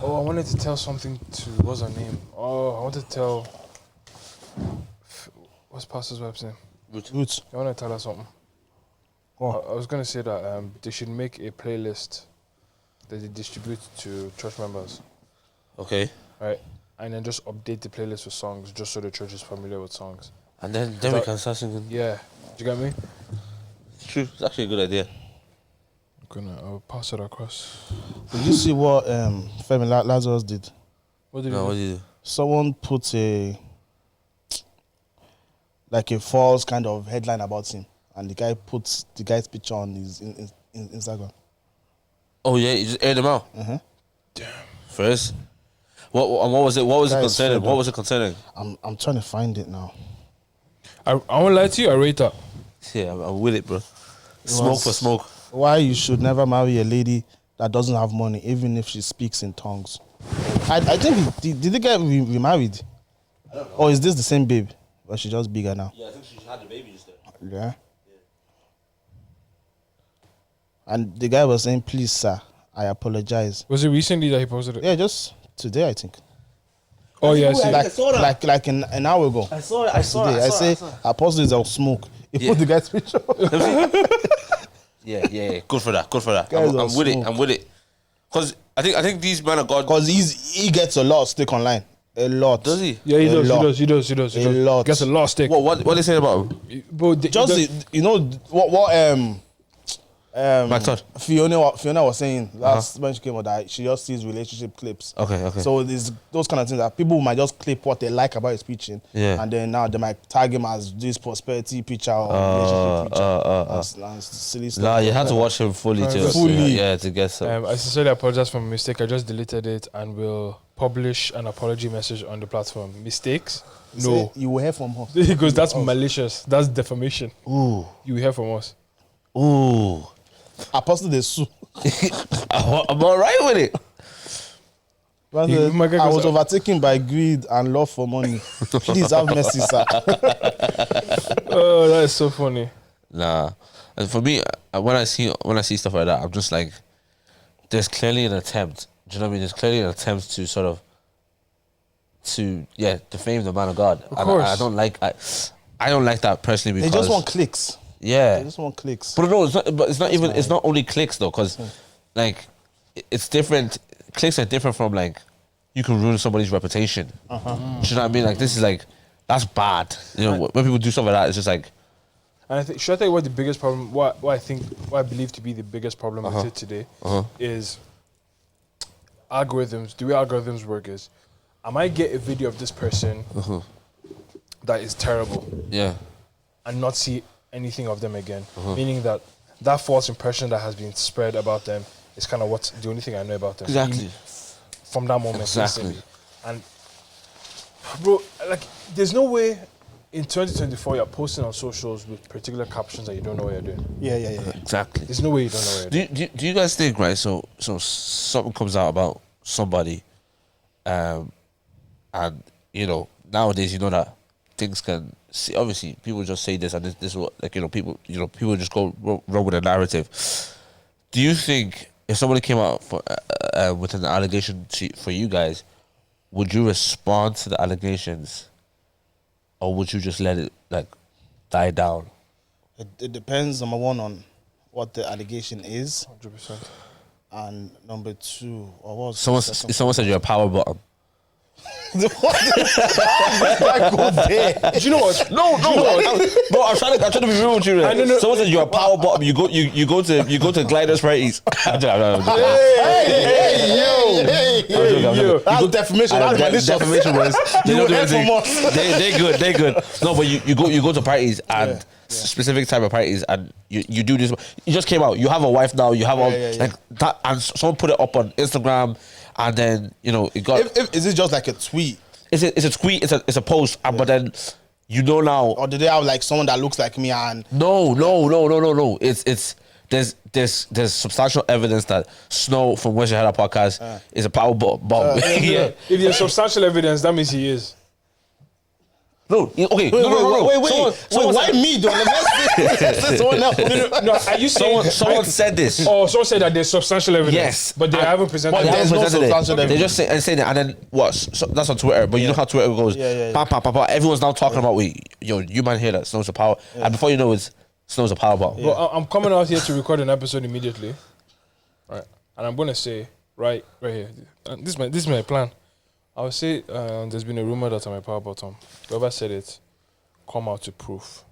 Oh, I wanted to tell something to what's her name? Oh, I wanted to tell what's Pastor's wife's name? Roots. I want to tell her something. Oh. I was gonna say that they should make a playlist that they distribute to church members, Okay. right? And then just update the playlist with songs, just so the church is familiar with songs. And then we can start singing. Yeah, do you get me? It's true. It's actually a good idea. I'll pass it across. Did you see what Femi Lazarus did? What did No, what you do you do? Someone put a false kind of headline about him, and the guy puts the guy's picture on his Instagram. Oh yeah, you just aired them out. Damn. First, what was it? What was it Guys, concerning? fed What up. was it concerning? I'm trying to find it now. I won't lie to you, I rate her. Yeah, I'm with it, bro. Smoke was- for smoke. Why you should never marry a lady that doesn't have money, even if she speaks in tongues. I think did they get remarried? I don't know. Or is this the same babe, but she's just bigger now? Yeah, I think she had the baby just there. Yeah. And the guy was saying, "Please, sir, I apologize." Was it recently that he posted it? Yeah, just today, I think. Oh yeah, I see. I saw that. Like an hour ago. I saw it. I saw Today, it. I say, Apostle is of smoke. He Yeah. put the guy's picture. Yeah. Good for that. Good for that. Guys I'm are with it. smoke. I'm with it. Cause I think these men of God. Because he gets a lot of stick online. A lot. Does he? Yeah, he A does, lot. he does. A lot. Gets a lot of stick. What they saying about him? But Just you know what My thought. Fiona was saying last when she came out that she just sees relationship clips. Okay. So there's those kind of things that people might just clip what they like about his preaching, Yeah. and then now they might tag him as this prosperity preacher or relationship preacher. And silly stuff. Nah, you had to watch him fully to Fully. to get some. I sincerely apologize for my mistake. I just deleted it and will publish an apology message on the platform. Mistakes? Say, No. you will hear from her. Because that's malicious. That's defamation. Ooh. You will hear from us. Ooh. Apostle the sue. I'm all right with it. You- my guy I goes- was overtaken by greed and love for money. Please have mercy, sir. Oh, that is so funny. Nah, and for me, when I see stuff like that, I'm just like, there's clearly an attempt. Do you know what I mean? There's clearly an attempt to sort of, defame the man of God. Of course. I don't like that personally They because just want clicks. yeah. They just want clicks. But no, it's not only clicks though, because like it's different. Clicks are different from like you can ruin somebody's reputation. Do you know what I mean? Like this is like that's bad. You know, when people do stuff like that, it's just like And I think, should I tell you what the biggest problem, what I believe to be the biggest problem with it today is algorithms. The way algorithms work is, I might get a video of this person that is terrible yeah, and not see anything of them again. Meaning that false impression that has been spread about them is kind of what's the only thing I know about them. exactly. From that moment. Exactly. Instantly. And bro, like, there's no way in 2024 you're posting on socials with particular captions that you don't know what you're doing. Yeah. Exactly. There's no way you don't know what you're doing. Do you guys think, right? So something comes out about somebody, and you know nowadays you know that things can see. Obviously, people just say this and this will like people just go run with a narrative. Do you think if somebody came out with an allegation for you guys, would you respond to the allegations, or would you just let it like die down? It depends, number one, on what the allegation is, 100%. and number two, or what was Someone the second someone said you're a power bottom. How did I go there? Do you know what? No, bro. I'm trying to be real with you. Right? Someone said you're a power bottom. You go to gliders parties. Hey, yo. That's defamation. That's malicious. Defamation was. They You don't do heard from anything. us. They're good. No, but you go to parties and specific type of parties and you do this. You just came out. You have a wife now. You have all like that, and someone put it up on Instagram, and then it got. Is it just like a tweet? It's a tweet. It's a post, but then now. Or do they have like someone that looks like me and No. It's there's substantial evidence that Snow from West Had a Podcast is a power bomb. Yeah. If there's substantial evidence, that means he is. No. Okay. Wait, No. why me though? The next thing. Someone else. No, are you saying Someone said this. Oh, someone said that there's substantial evidence. Yes. But they haven't presented But They it. there's haven't no presented it. substantial They evidence. just say and then what? So that's on Twitter. But you know how Twitter goes. Yeah. Pam, pam, pam, pam. Everyone's now talking about you man hear that Snow's a power, and before you know it's Snow's a power ball. Well, I'm coming out here to record an episode immediately, right? And I'm gonna say right here. This is my plan. I would say there's been a rumor that I'm a power bottom. Whoever said it, come out to proof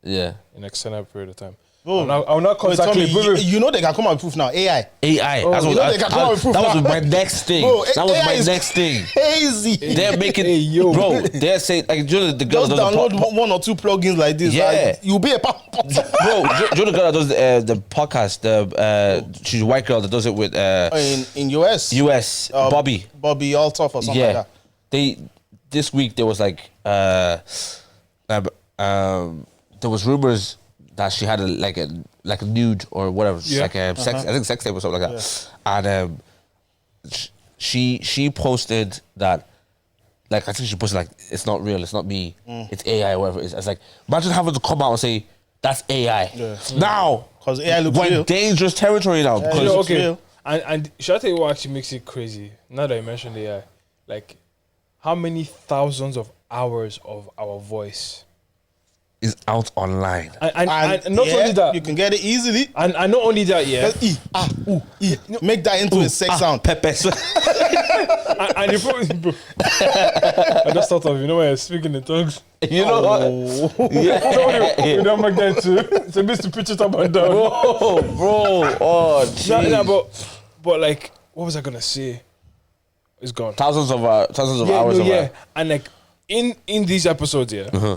Yeah. in extended period of time. Bro, I'll not Wait, contact Tommy, you. you know they can come out with proof now. AI. AI. That's you what know they can come out with proof that was now. my next thing. Bro, that was AI my is next thing. Crazy. They're making Hey, yo. bro. They're saying like do you know the girl Just that does download the one or two plugins like this. Yeah. Like, you'll be a power bottom. bro. Do you know the girl that does the podcast? She's a white girl that does it with in US. US Bobby. Bobby Altoff or something like that. This week there was like there was rumors that she had a nude or whatever, Yeah. like a sex, I think sex tape or something like that, and she posted that, like I think she posted like it's not real, it's not me, it's AI or whatever. It's like imagine having to come out and say that's AI. Now, Because AI looks we're in real. dangerous territory now. Yeah, Because you know, Okay. real. And should I tell you what actually makes it crazy? Now that I mentioned AI, like how many thousands of hours of our voice it's out online. and not only that, you can get it easily. and not only that, yeah. Just Make that into a sex sound. Pepe. and you probably, bro, I just thought of when I was speaking in tongues. You know what? Yeah. You don't make that too. It's a bit to pitch it up and down. Bro. Oh, jeez. Nah, but like, what was I gonna say? It's gone. Thousands of hours of yeah. And like in these episodes, yeah,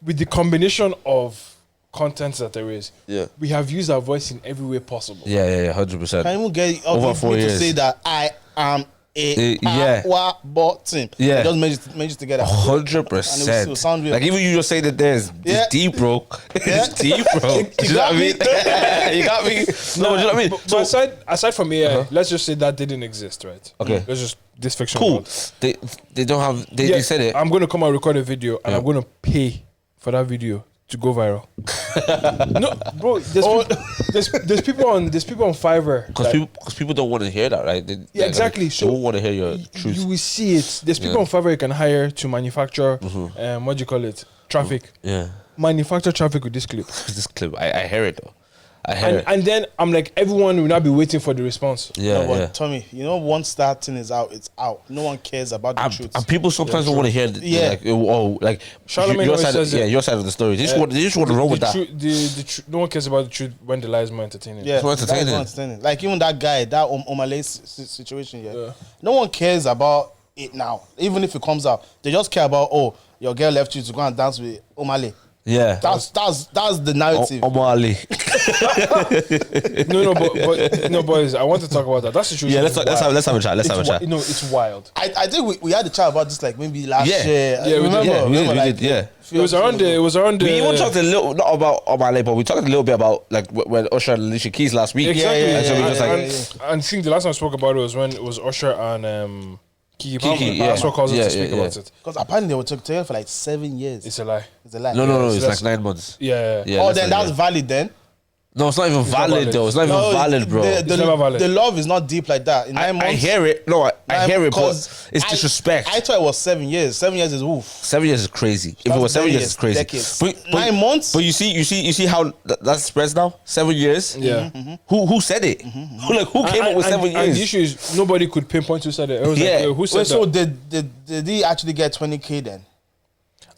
with the combination of content that there is, Yeah. we have used our voice in every way possible. Yeah, 100%. Can you even get Over 4 me to years. say that I am a Yeah. power bottom? Yeah. It just merge it together. 100%. And it will sound real. Like even you just say that there's Yeah. it's deep, bro. It's deep, bro. Do you know what I mean? You got me. No, do you know what I mean? But aside from AI, let's just say that didn't exist, right? Okay. Let's just this fiction. Cool. world. They don't have. They said it. I'm gonna come and record a video, and I'm gonna pay for that video to go viral. No, bro. There's people on Fiverr. Because people don't want to hear that, right? Yeah, exactly. They don't want to hear your You truth. will see it. There's people on Fiverr you can hire to manufacture, what do you call it? Traffic. Yeah. Manufacture traffic with this clip. This clip, I hear it though. I hear it. And then I'm like, everyone will now be waiting for the response. Yeah, No, but yeah. Tommy, once that thing is out, it's out. No one cares about the truth. And people sometimes don't want to hear, like Charlemagne your always side, says it. your side of the story. They just want to roll with that. No one cares about the truth when the lie is more entertaining. Yeah, So entertaining. that's entertaining. Like even that guy, that Omale situation, no one cares about it now. Even if it comes out, they just care about your girl left you to go and dance with Omale. Yeah. That's the narrative. Omali. No, boys, I want to talk about that. That's the truth. Yeah, let's have a chat. Let's have a chat. No, it's wild. I think we had a chat about this like maybe last Yeah. year. Yeah, we did. Remember, We like, did, yeah. It was around the. We even talked a little, not about Omale, but we talked a little bit about like when Usher and Alicia Keys last week. Exactly. And so we just like, and I think the last time I spoke about it was when it was Usher and Kiki Palmer. yeah. That's what caused us Yeah, to speak yeah, about yeah. it. Because apparently they were together for like 7 years. It's a lie. It's a lie. no, so it's that's- like 9 months. Yeah. Yeah, Oh, less then than a that's year. valid then. No, it's not even valid valid. though. It's not even No, valid, bro. The, never valid. the love is not deep like that. In 9 months, I hear it. No, I hear it, but 'cause it's disrespect. I thought it was 7 years. 7 years is oof. 7 years is crazy. If it That's was 7 years, years, it's crazy. decades. But 9 months? But you see how that spreads now. 7 years. Yeah. Who said it? Who came up with 7 And the years? issue is nobody could pinpoint who said it. It was Yeah. like, yo, who said Wait, so that? did he actually get 20K then?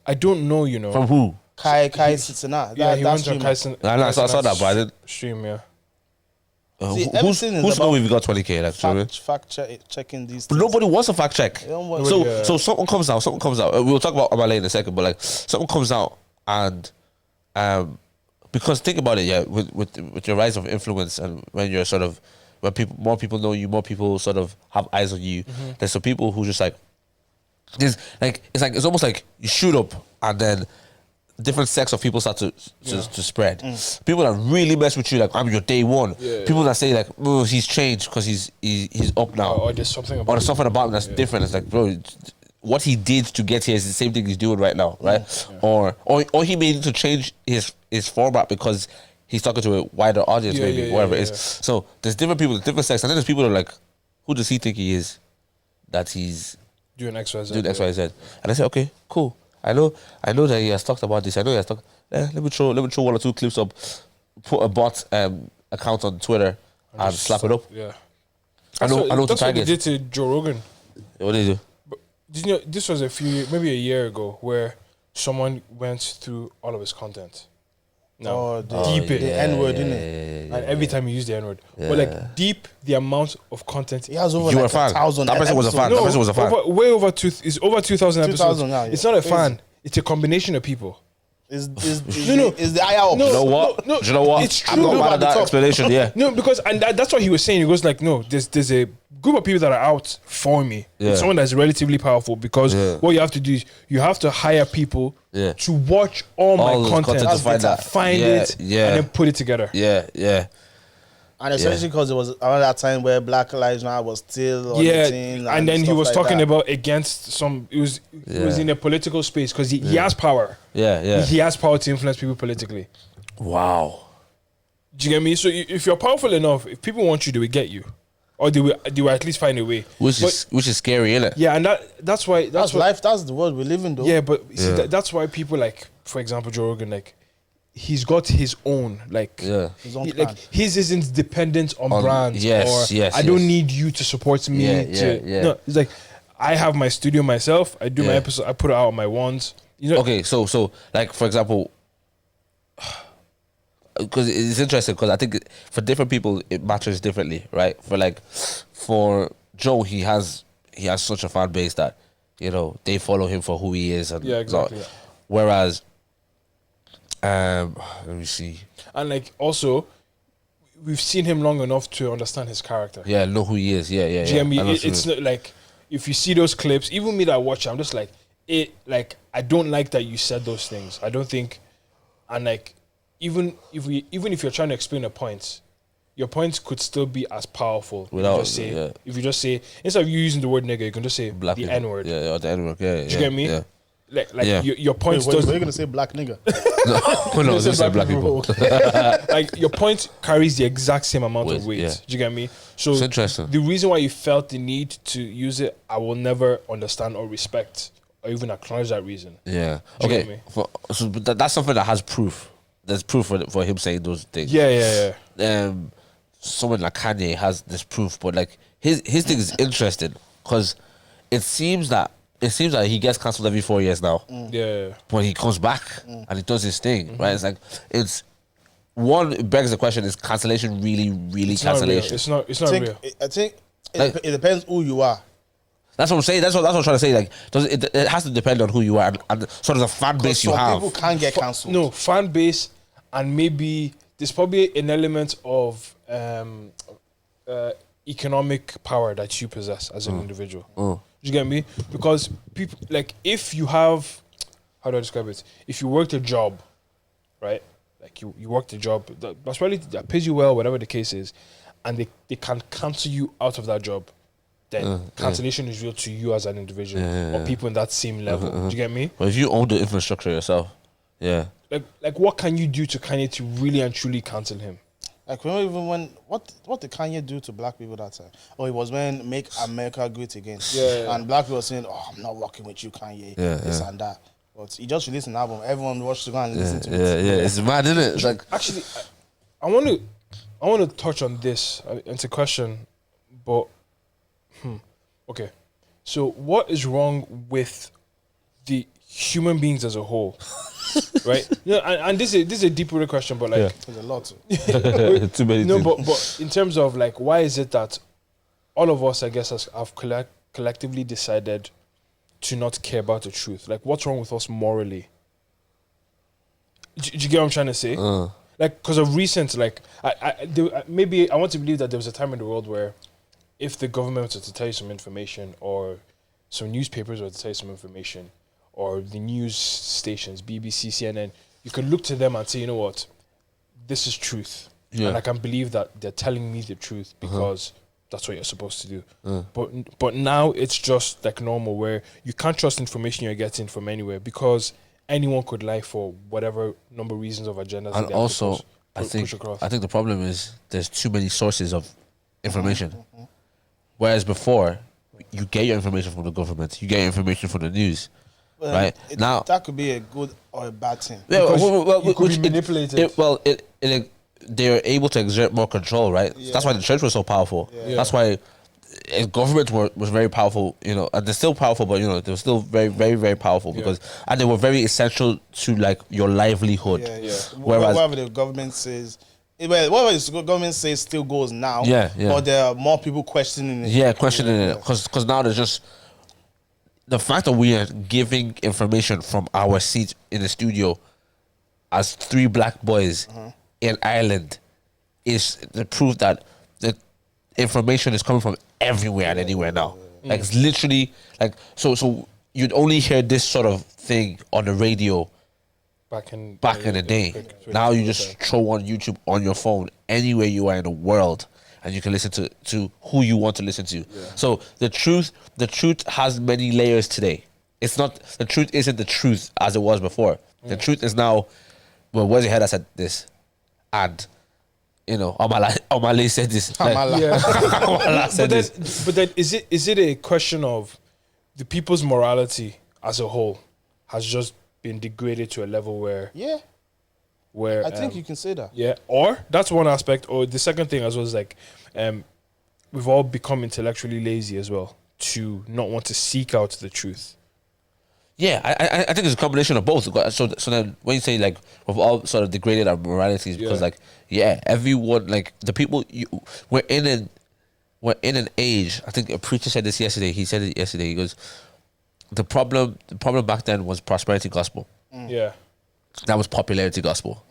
I don't know, you know. From who? Kai Sitsuna. Yeah, he went on streamer. Kyson. I saw that, but I didn't. Stream, yeah. See, everything is Who's know about if we got 20K? Like, checking these but things. nobody wants a fact check. don't want- So Yeah. so something comes out. We'll talk about Omale in a second, but like something comes out and because think about it, yeah, with your rise of influence and when you're sort of when more people know you, more people sort of have eyes on you. There's some people who just like there's like it's almost like you shoot up and then different sects of people start to spread. People that really mess with you, like I'm your day one. People that say like, oh, he's changed because he's up now. Or there's something about Or there's something about him that's different. It's like, bro, what he did to get here is the same thing he's doing right now, right? Or he may need to change his format because he's talking to a wider audience, whatever it is. So there's different people, different sects, and then there's people that are like, who does he think he is? That he's doing XYZ. Doing XYZ. And I said, okay, cool. I know that he has talked about this. I know he has talked. Let me throw 1 or 2 clips up. Put a bot account on Twitter and slap it up. Yeah. I know what the that's what they target. did to Joe Rogan. What did he do? Did you know this was maybe a year ago, where someone went through all of his content. No, deep it. The N-word, isn't it? And every time you use the N-word. But like deep the amount of content. He has over You were like a fan. 1,000 That person was a fan. episodes. That person was a fan. Way over it's over 2,000 episodes. 2,000, yeah. It's not a Crazy. fan. It's a combination of people. Is No. the IR Do you know what? no, Do you know what? it's I'm true. not No, mad at at the that top. explanation, yeah. No, because that's what he was saying. He goes like, no, there's a group of people that are out for me. Yeah. It's someone that's relatively powerful because what you have to do is you have to hire people to watch all my All the content, content to find that. find Yeah, it, yeah. and then put it together. Yeah. And especially because it was around that time where Black Lives Matter was still on the team. And then he stuff was like talking that. about against some. He was in a political space because he has power. Yeah. He has power to influence people politically. Wow. Do you get me? So if you're powerful enough, if people want you, they will get you, or they will at least find a way. Which is scary, isn't it? Yeah, and that's why That's life. That's the world we live in, though. Yeah, but you see, that's why people like, for example, Joe Rogan, like, he's got his own, like, His own like plan. his isn't dependent on brands. yes, or yes, I don't yes. need you to support me. Yeah. No, it's like I have my studio myself. I do my episode. I put it out on my ones. You know. Okay, so like for example, because it's interesting because I think for different people it matters differently, right? For Joe, he has such a fan base that they follow him for who he is, and exactly. Whereas, let me see. And like also, we've seen him long enough to understand his character. Yeah, know who he is. Yeah. Do you get me? It's not like if you see those clips, even me that watch it, I'm just like I don't like that you said those things. I don't think, and like even if you're trying to explain a point, your points could still be as powerful. If you just say instead of you using the word nigga, you can just say Black the people. N word. Yeah, or the N word. Yeah. Do you get me? Yeah. Your points Wait, doesn't you're gonna say black nigga? No, just say black people. like your point carries the exact same amount of weight. Yeah. Do you get me? So It's interesting. the reason why you felt the need to use it, I will never understand or respect or even acknowledge that reason. Yeah. Do you get Okay. me? But that's something that has proof. There's proof for him saying those things. Yeah. Someone like Kanye has this proof, but like his thing is interesting because it seems that he gets cancelled every 4 years now. Yeah. But he comes back and he does his thing, right? It's like it begs the question: is cancellation really It's not real. cancellation? It's not real. I think Like- it depends who you are. That's what I'm saying. That's what I'm trying to say. Like, it has to depend on who you are and sort of the fan base you Some have. people can get cancelled. No, fan base, and maybe there's probably an element of economic power that you possess as an individual. Do you get me? Because people, like, if you have, how do I describe it? If you worked a job, right? Like you worked a job that's probably that pays you well, whatever the case is, and they can cancel you out of that job, then cancellation is real to you as an individual or people in that same level. Do you get me? But if you own the infrastructure yourself, yeah. Like what can you do to Kanye to really and truly cancel him? Like what did Kanye do to black people that time? Oh, it was when Make America Great Again. Yeah. And black people were saying, "Oh, I'm not working with you, Kanye." This and that. But he just released an album. Everyone watched to go and listen to it. Yeah. It's mad, isn't it? It's like Actually, I want to touch on this. It's a question, but okay. So, what is wrong with the human beings as a whole, right? And this is a deep-rooted question, but like, There's a lot. too many no, things. but in terms of like, why is it that all of us, I guess, have collectively decided to not care about the truth? Like, what's wrong with us morally? Do you get what I'm trying to say? Like, because of recent, like, maybe I want to believe that there was a time in the world where if the government were to tell you some information, or some newspapers were to tell you some information, or the news stations, BBC, CNN, you could look to them and say, you know what, this is truth. Yeah. And I can believe that they're telling me the truth because that's what you're supposed to do. But now it's just like normal, where you can't trust information you're getting from anywhere, because anyone could lie for whatever number of reasons of agendas. And that they also, have to push across. I think the problem is there's too many sources of information. Whereas before, you get your information from the government, you get your information from the news, right? Now that could be a good or a bad thing. yeah, you could be manipulated. they're able to exert more control, right? Yeah. That's why the church was so powerful. Yeah. That's why government was very powerful, and they're still powerful, but they were still very, very, very powerful because and they were very essential to like your livelihood. Yeah. Whereas whatever the government says, whatever the government says still goes now. Yeah. But there are more people questioning it. Yeah, questioning it because now there's just the fact that we are giving information from our seat in the studio as 3 black boys in Ireland is the proof that the information is coming from everywhere and anywhere now. Like it's literally like so you'd only hear this sort of thing on the radio back in the day. Now you just throw on YouTube on your phone anywhere you are in the world, and you can listen to who you want to listen to. So the truth has many layers today. It's not the truth isn't the truth as it was before. The truth is now, well, where's your head that said this? And Omale said this. Omala said this. But then is it a question of the people's morality as a whole has just been degraded to a level where I think you can say that. Yeah, or that's one aspect. Or the second thing as well is like, we've all become intellectually lazy as well to not want to seek out the truth. Yeah, I think it's a combination of both. So then when you say like we've all sort of degraded our moralities because everyone like the people we're in an age. I think a preacher said this yesterday. He said it yesterday. He goes, the problem back then was prosperity gospel. Yeah. That was popularity gospel.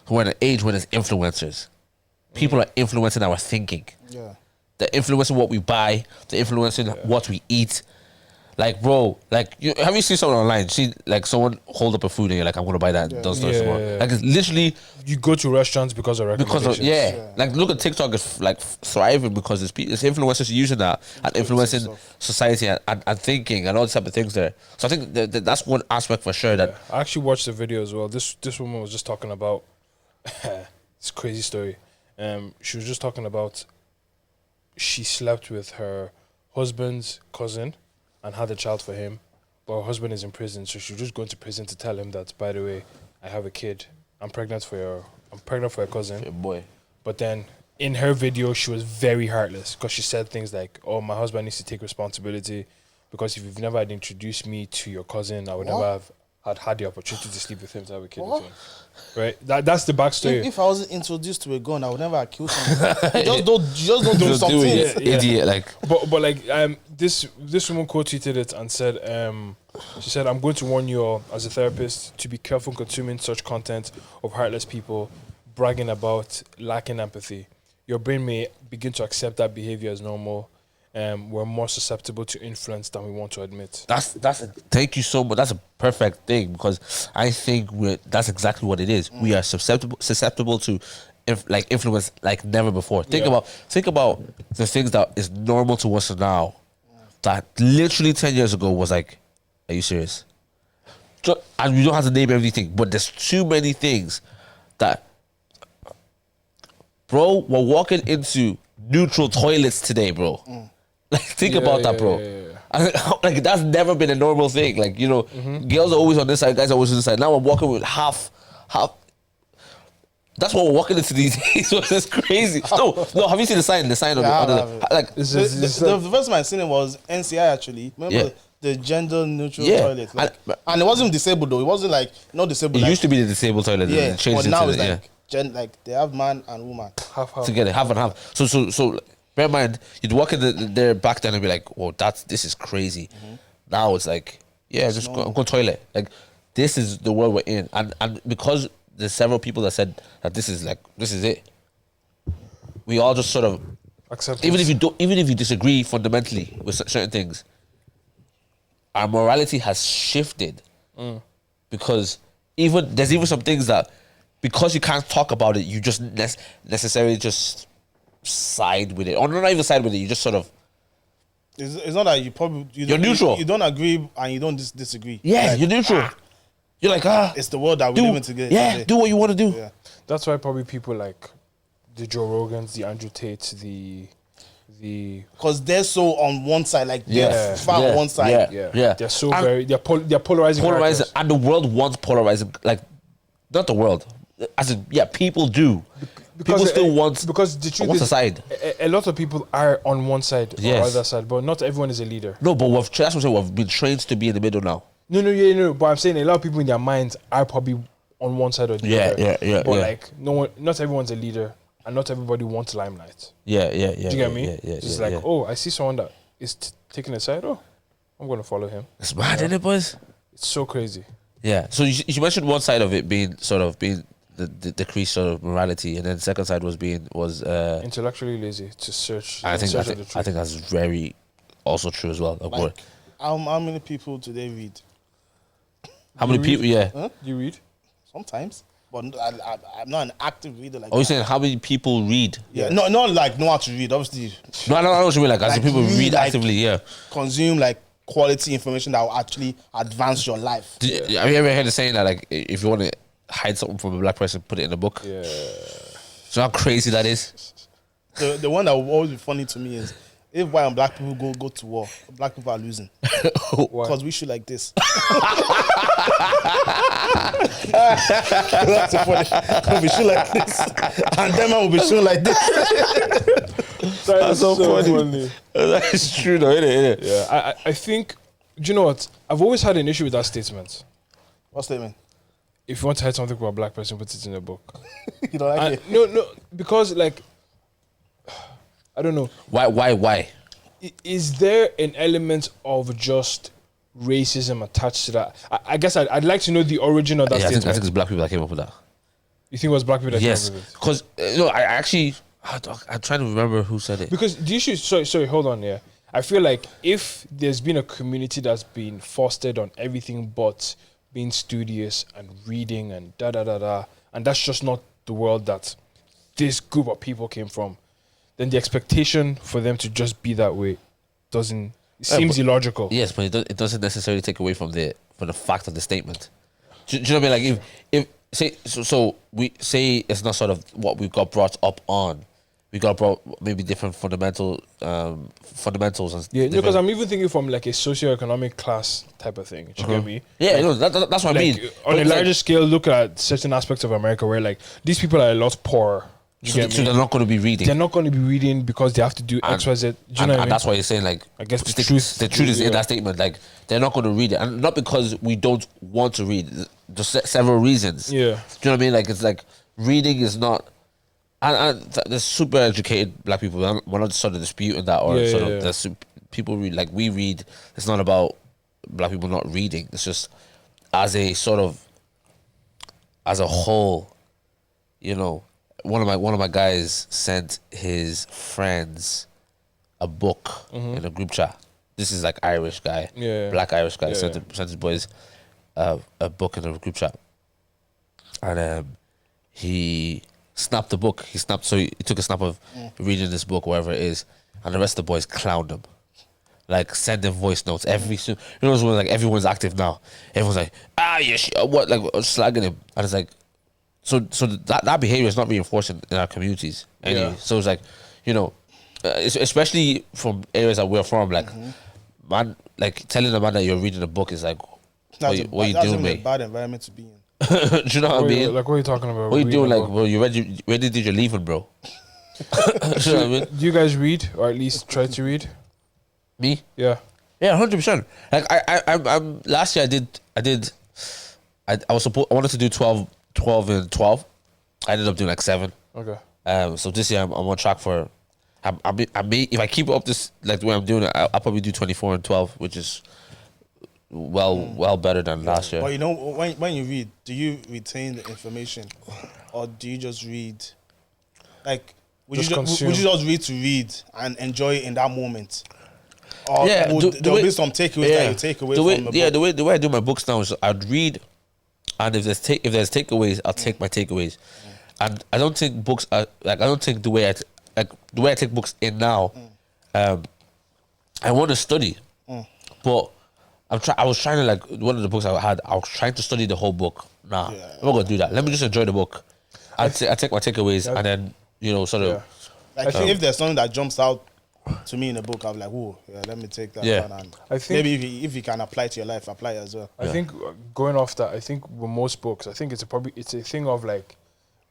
We're in an age where there's influencers. People are influencing our thinking. Yeah. They're influencing what we buy. They're influencing what we eat. Like, bro, like, have you seen someone online? See, like, someone hold up a food and you're like, I'm going to buy that. Those stores tomorrow. Like, it's literally... You go to restaurants because of recommendations. Like, look at TikTok is, like, thriving because it's influencers using that and influencing society and thinking and all these type of things there. So I think that's one aspect for sure that... I actually watched the video as well. This woman was just talking about... It's a crazy story. She was just talking about... She slept with her husband's cousin and had a child for him, but her husband is in prison, so she's just going to prison to tell him that, by the way, I have a kid. I'm pregnant for your cousin. Your boy. But then in her video, she was very heartless because she said things like, "Oh, my husband needs to take responsibility because if you've never had introduced me to your cousin, I would never have had the opportunity to sleep with him to have a kid with him." Right? That's the backstory. If I was introduced to a gun, I would never have killed someone. You just don't do something. Idiot, like... But like this woman quote tweeted it and said, she said, "I'm going to warn you all as a therapist to be careful consuming such content of heartless people bragging about lacking empathy. Your brain may begin to accept that behavior as normal. We're more susceptible to influence than we want to admit." Thank you so much. That's a perfect thing because I think that's exactly what it is. We are susceptible to influence like never before. Think about the things that is normal to us now that literally 10 years ago was like, are you serious? And we don't have to name everything, but there's too many things that, bro, we're walking into neutral toilets today, bro. Like, think about that, bro. Like, that's never been a normal thing. Like, girls are always on this side, guys are always on this side. Now I'm walking with half. That's what we're walking into these days. It's crazy. No. Have you seen the sign? The sign of like the first time I seen it was NCI actually. Remember the gender neutral toilet, and it wasn't disabled though. It wasn't like not disabled. It used to be the disabled toilet. Yeah, but now it's like they have man and woman half together, half and half. So bear in mind, you'd walk in there back then and be like, "Whoa, this is crazy." Now it's like, I'm going toilet. Like, this is the world we're in, and because there's several people that said that this is it. We all just sort of accept. Even if you disagree fundamentally with certain things, our morality has shifted because there's even some things that because you can't talk about it, you just necessarily just side with it, or not even side with it. You just sort of It's not that you're neutral. You don't agree and you don't disagree. Yeah, Like, you're neutral. You're like, it's the world that we live in together. Yeah, do what you want to do. Yeah. That's why probably people like the Joe Rogans, the Andrew Tates, the Because they're so on one side, like Yeah. they're far on one side. Yeah. They're so And they're polarizing. Polarizing, characters. and the world wants polarizing. Like, not the world. As in, people do. People still want because the truth what's is, the side? a lot of people are on one side Yes. or other side, but not everyone is a leader. No, but that's what I'm saying. We've been trained to be in the middle now. No. But I'm saying a lot of people in their minds are probably on one side or the other. Yeah. But like, not everyone's a leader, and not everybody wants limelight. Yeah. Do you get me? Yeah. It's like, oh, I see someone that is taking a side. Oh, I'm gonna follow him. It's mad, isn't it, boys? It's so crazy. Yeah. So you mentioned one side of it being the decreased sort of morality, and then the second side was Intellectually lazy to search. I in think search of the truth. that's very also true as well. Like, Like, how many people do they read? how many read? people? Yeah. Huh? You read? Sometimes, but I'm not an active reader like Oh, you that. saying how many people read? Yeah, not like know how to read. Obviously, No, I know what you mean. Like, as Like, in people read, read like- actively. Yeah. consume like quality information that will actually advance your life. Have you ever heard the saying that like if you want to hide something from a black person, put it in a book? Yeah. So how crazy that is? The one that will always be funny to me is if white and black people go to war, black people are losing Why? because we shoot like this. That's the funny. We shoot like this, and them man will be shooting like this. That's so funny. That is true though, isn't it? Yeah, I think. Do you know what? I've always had an issue with that statement. What statement? If you want to hide something from a black person, put it in a book. You don't like it? No, because like, I don't know. Why? Is there an element of just racism attached to that? I guess I'd like to know the origin of that Yeah, I think statement. it's black people that came up with that. You think it was black people that Yes, came up with it? because I actually I'm trying to remember who said it. Because the issue is, sorry, hold on, yeah. I feel like if there's been a community that's been fostered on everything but being studious and reading and and that's just not the world that this group of people came from, then the expectation for them to just be that way seems illogical. Yes, but it doesn't necessarily take away from the fact of the statement. Do you know what I mean? Like if say so we say it's not sort of what we got brought up on. We got brought maybe different fundamentals and Yeah, different- because I'm even thinking from like a socioeconomic class type of thing. Do you get me? yeah, no, that's what I mean. On a But larger scale, look at certain aspects of America where like these people are a lot poorer. You so, get so me? they're not going to be reading. They're not going to be reading because they have to do X, Y, Z. Do you know what I mean? And that's why you're saying like I guess the the truth is yeah. in that statement. Like they're not going to read it, and not because we don't want to read. Just several reasons. Yeah. Do you know what I mean? Like it's like reading is not. And there's super educated black people. We're not sort of disputing that, or Yeah, sort yeah, of yeah. there's people read like we read. It's not about black people not reading. It's just as a sort of as a whole. You know, one of my guys sent his friends a book in a group chat. This is like Irish guy, Yeah. black Irish guy Yeah, sent his boys a book in a group chat, and he snapped the book. He took a snap of reading this book, wherever it is, and the rest of the boys clowned him. Like sending voice notes every you know when like everyone's active now. Everyone's like what like slagging him, and it's like so that behavior is not reinforced in our communities anyway. Yeah. So it's like especially from areas that we're from, like man, like telling a man that you're reading a book is like what you doing, even a mate? bad environment to be in. Do you know what I mean? Like, what are you talking about? What are you Reading doing? a Like, book? well, you ready did your leaving, bro? Do you know what I mean? Do you guys read, or at least try to read? Me? Yeah. Yeah, 100%. Like I'm last year I wanted to do 12 and 12. I ended up doing like 7. Okay. So this year I'm on track for. I may if I keep up this like the way I'm doing it, I'll probably do 24 and 12, which is well better than last year. But you know, when you read, do you retain the information, or do you just read? Like, would you just read to read and enjoy it in that moment? Or Yeah, there'll be some takeaways that you take away from the book. Yeah, the way I do my books now is I'd read, and if there's takeaways, I'll take my takeaways. And I don't think books are like I don't think the way like the way I take books in now, I want to study, but I was trying to like one of the books I had. I was trying to study the whole book. Nah, I'm not gonna do that. Let me just enjoy the book. I take my takeaways and then sort of. Like if there's something that jumps out to me in a book, I'm like, oh, yeah, let me take that one. And I think maybe if you can apply it to your life, apply it as well. I think going off that, I think with most books, I think it's a thing of like,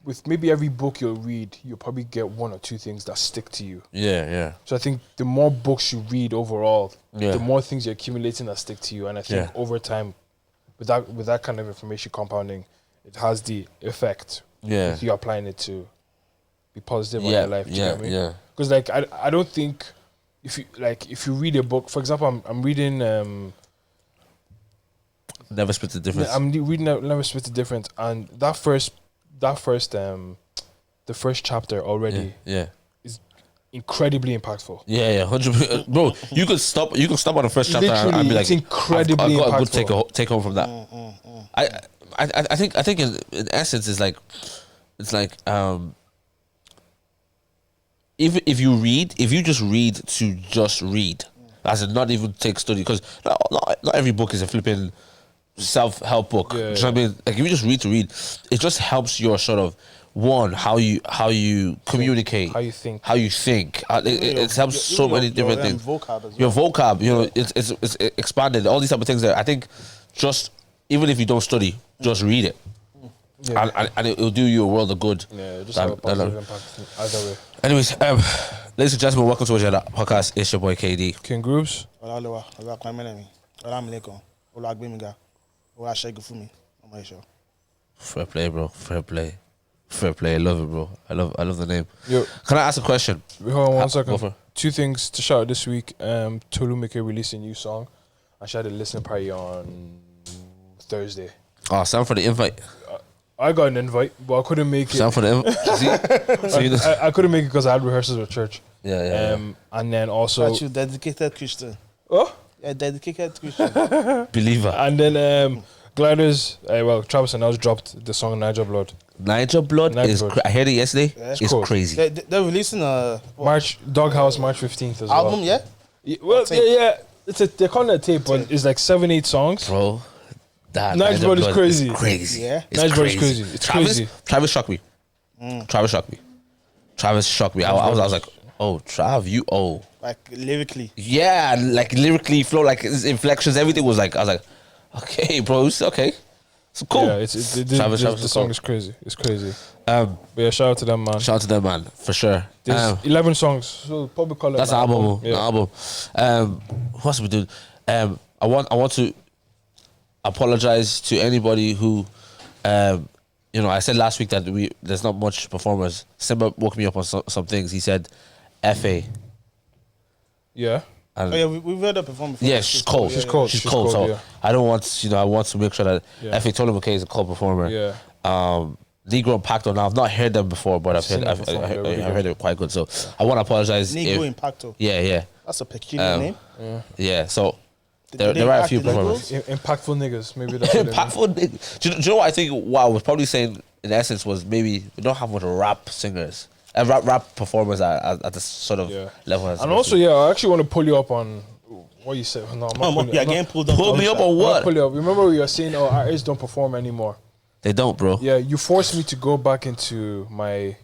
with maybe every book you'll read, you'll probably get one or two things that stick to you. Yeah. So I think the more books you read overall, the more things you're accumulating that stick to you. And I think over time, with that kind of information compounding, it has the effect. Yeah. If you're applying it to be positive on your life. Do you know what I mean? Yeah. Because like I don't think if you read a book, for example, I'm reading Never Split the Difference. I'm reading Never Split the Difference, and the first chapter already is incredibly impactful. Yeah, 100%. Bro, you could stop on the first chapter and be like, it's incredibly I've got impactful. a good take home from that. I think in essence it's like if you just read to just read, as in not even take study, because not every book is a flipping self-help book. Do you know what I mean? Like if you just read to read, it just helps your sort of how you communicate, how you think. It helps so many different things. Vocab as well. Your vocab, it's expanded. All these type of things there. I think just even if you don't study, just read it. And it'll do you a world of good. Yeah, just have a positive impact either way. Anyways, ladies and gentlemen, welcome to WYHAPOD podcast. It's your boy KD. King Grooves. Fair play, bro. Fair play. I love it, bro. I love the name. Yo, can I ask a question? Hold on 1 second. 2 things to shout out this week. Tolu Mike released a new song. I had a listening party on Thursday. Oh, sound for the invite. I got an invite, but I couldn't make it. Sound for the invite. I couldn't make it because I had rehearsals with church. Yeah. And then also. But you dedicated Christian. Oh? Yeah, dedicated Christian. Believer. And then Gliders, Travis and Nels dropped the song Niger Blood. Niger Blood is. I heard it yesterday. Yeah. It's cool. Crazy. They're releasing a Doghouse March 15th as well. album, yeah. Well, yeah. They're calling it a tape, but it's like 7-8 songs. Bro, that Niger Blood is crazy. It's crazy. Yeah, Niger Blood is crazy. It's crazy. Travis shocked me. Travis shocked me. I was like, oh, Trav, you like lyrically. Yeah, like lyrically, flow, like his inflections, everything was like, I was like, okay, bro, it's okay. It's cool. Yeah, the song is crazy. It's crazy. But yeah, shout out to them, man. Shout out to them, man, for sure. There's 11 songs, so probably call it that's an album. Yeah. Album. What else we doing? I want to apologize to anybody who, I said last week that there's not much performers. Simba woke me up on some things. He said, "FA." Yeah. And we've heard her perform before. Yeah, she's cold. She's cold. So yeah. I don't want I want to make sure that FA Tolu McKay is a cold performer. Yeah. Negro Impacto. Now I've not heard them before, but I've heard they're quite good. So I want to apologize. Negro Impacto. Yeah. That's a peculiar name. Yeah. So there are a few performers. Impactful niggas. Maybe that's impactful niggas. Do you know what I think? What I was probably saying in essence was maybe we don't have much rap singers. Rap performers at the sort of level. And also, I actually want to pull you up on what you said. No, I'm not getting pulled up. Pull me up on what? Pull you up. Remember you were saying, artists don't perform anymore. They don't, bro. Yeah, you forced me to go back into my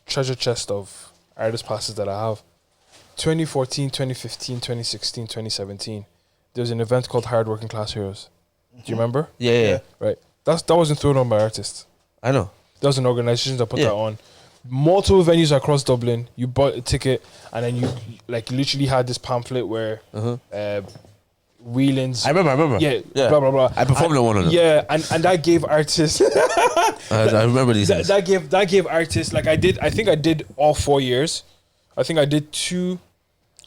treasure chest of artist passes that I have. 2014, 2015, 2016, 2017. There was an event called Hard Working Class Heroes. Do you remember? Yeah. Right. That wasn't thrown on by artists. I know. There was an organization that put that on. Multiple venues across Dublin. You bought a ticket, and then you literally had this pamphlet where Whelan's. I remember. Yeah. Blah blah blah. I performed on one of them. Yeah, and that gave artists. I remember these. That gave artists I think I did all 4 years. I think I did 2.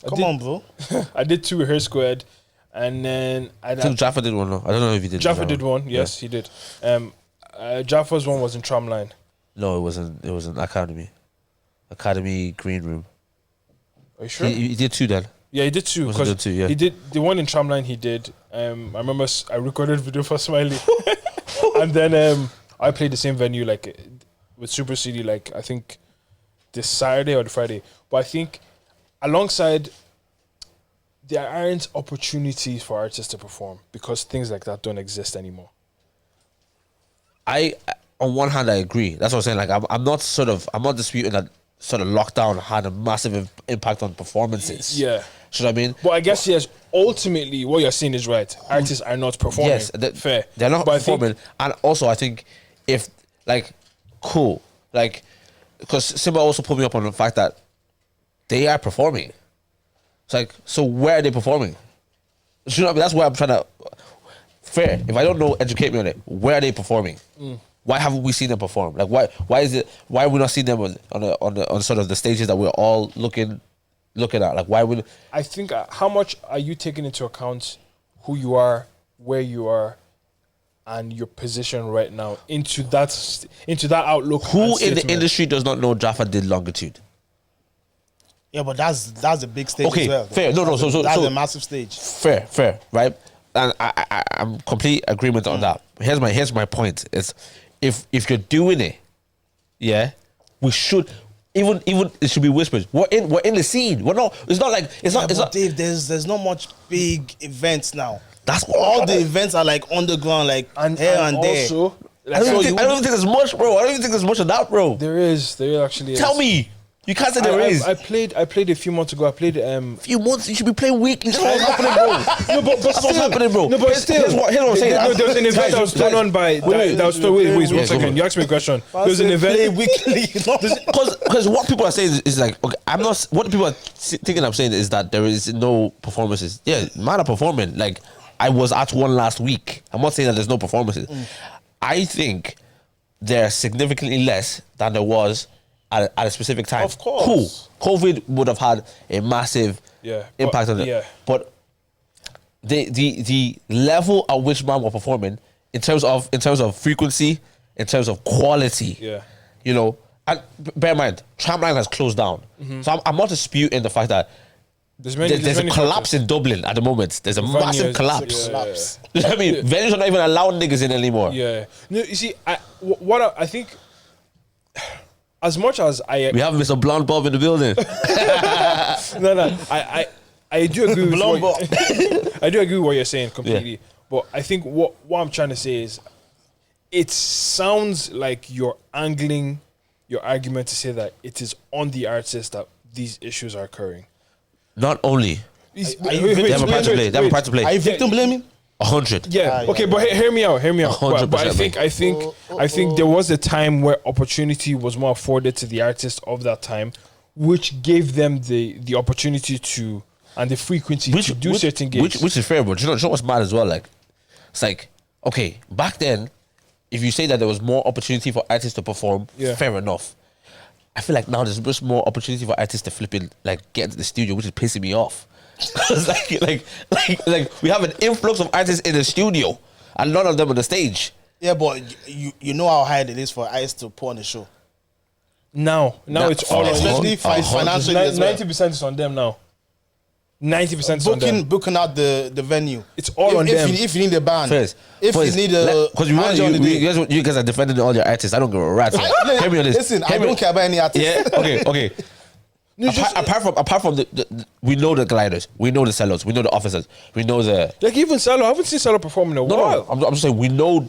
Come on, bro. I did 2 with Her Squared, and then I think Jaffa did one. No, I don't know if he did. Jaffa did one. Yes, he did. Jaffa's one was in Tramline. No, it wasn't. It was an Academy Green Room. Are you sure? He did 2 then. Yeah, he did 2. He did the one in Tramline. He did. I remember I recorded a video for Smiley, and then I played the same venue with Super CD. I think the Saturday or the Friday. But I think alongside, there aren't opportunities for artists to perform because things like that don't exist anymore. On one hand, I agree. That's what I'm saying. Like, I'm not disputing that sort of lockdown had a massive impact on performances. Yeah. Should I mean? But I guess, yes, ultimately, what you're saying is right. Artists are not performing. Yes, fair. They're not But performing. And also, I think if, like, cool. Like, because Simba also put me up on the fact that they are performing. It's like, so where are they performing? You know what I mean? That's where I'm trying to... Fair. If I don't know, educate me on it. Where are they performing? Why haven't we seen them perform? Like, why are we not seeing them on sort of the stages that we're all looking at? Like, why would... I think, how much are you taking into account who you are, where you are, and your position right now into that outlook? Who in the industry does not know Jaffa did Longitude? Yeah, but that's a big stage Okay, as well. fair. No, so that's a massive stage. Fair, right? And I'm complete agreement on that. Here's my point. Is if you're doing it, yeah, we should even it should be whispered. We're in the scene. We're not. It's not like it's not. It's not. Dave, there's not much big events now. That's All the events are like underground, like here and there. Also, I don't even think there's much, bro. I don't even think there's much of that, bro. there is actually. Tell me. You can't say there is. I played a few months ago. I played few months. You should be playing weekly. That's what's happening, bro. No, but That's what's happening, bro. No, but still. Here's what I'm saying. No, there was an event that was thrown on by. Wait, 1 second. You asked me a question. There was an event. weekly. Because what people are saying is like, okay, I'm not. What people are thinking I'm saying is that there is no performances. Yeah, man are performing. Like, I was at one last week. I'm not saying that there's no performances. I think there's significantly less than there was at a specific time. Of course. Cool. COVID would have had a massive impact on it. Yeah. But the level at which man were performing in terms of frequency, in terms of quality, you know, and bear in mind, Tramline has closed down. So I'm not disputing the fact that there's a collapse in Dublin at the moment. There's a massive collapse. You know what I mean? Venues are not even allowing niggas in anymore. Yeah. No, you see, I think, as much as we have Mr. Blonde Bob in the building. I do agree with I do agree with what you're saying completely. Yeah. But I think what I'm trying to say is, it sounds like you're angling your argument to say that it is on the artist that these issues are occurring. Not only. They have a part to play. Are you victim blaming? 100. Yeah. Okay, but hear me out. 100%, but I think there was a time where opportunity was more afforded to the artists of that time, which gave them the opportunity to and the frequency to do certain gigs. Which is fair, but you know what's mad as well? Like, it's like, okay, back then, if you say that there was more opportunity for artists to perform, fair enough. I feel like now there's just more opportunity for artists to flipping like get into the studio, which is pissing me off. Cause like we have an influx of artists in the studio and none of them on the stage. Yeah, but you know how hard it is for artists to put on a show. Now it's all especially financially. 90% is on them now. 90% is on them. Booking out the venue. It's all on them. If you need a band, First, you need a because you guys are defending all your artists. I don't give a rat. Hear me on this. Listen, I don't care about any artist. Yeah. Okay. No, apart from the we know the gliders, we know the cellos, we know the officers, we know the like even Cello. I haven't seen Cello perform in a while. I'm just saying we know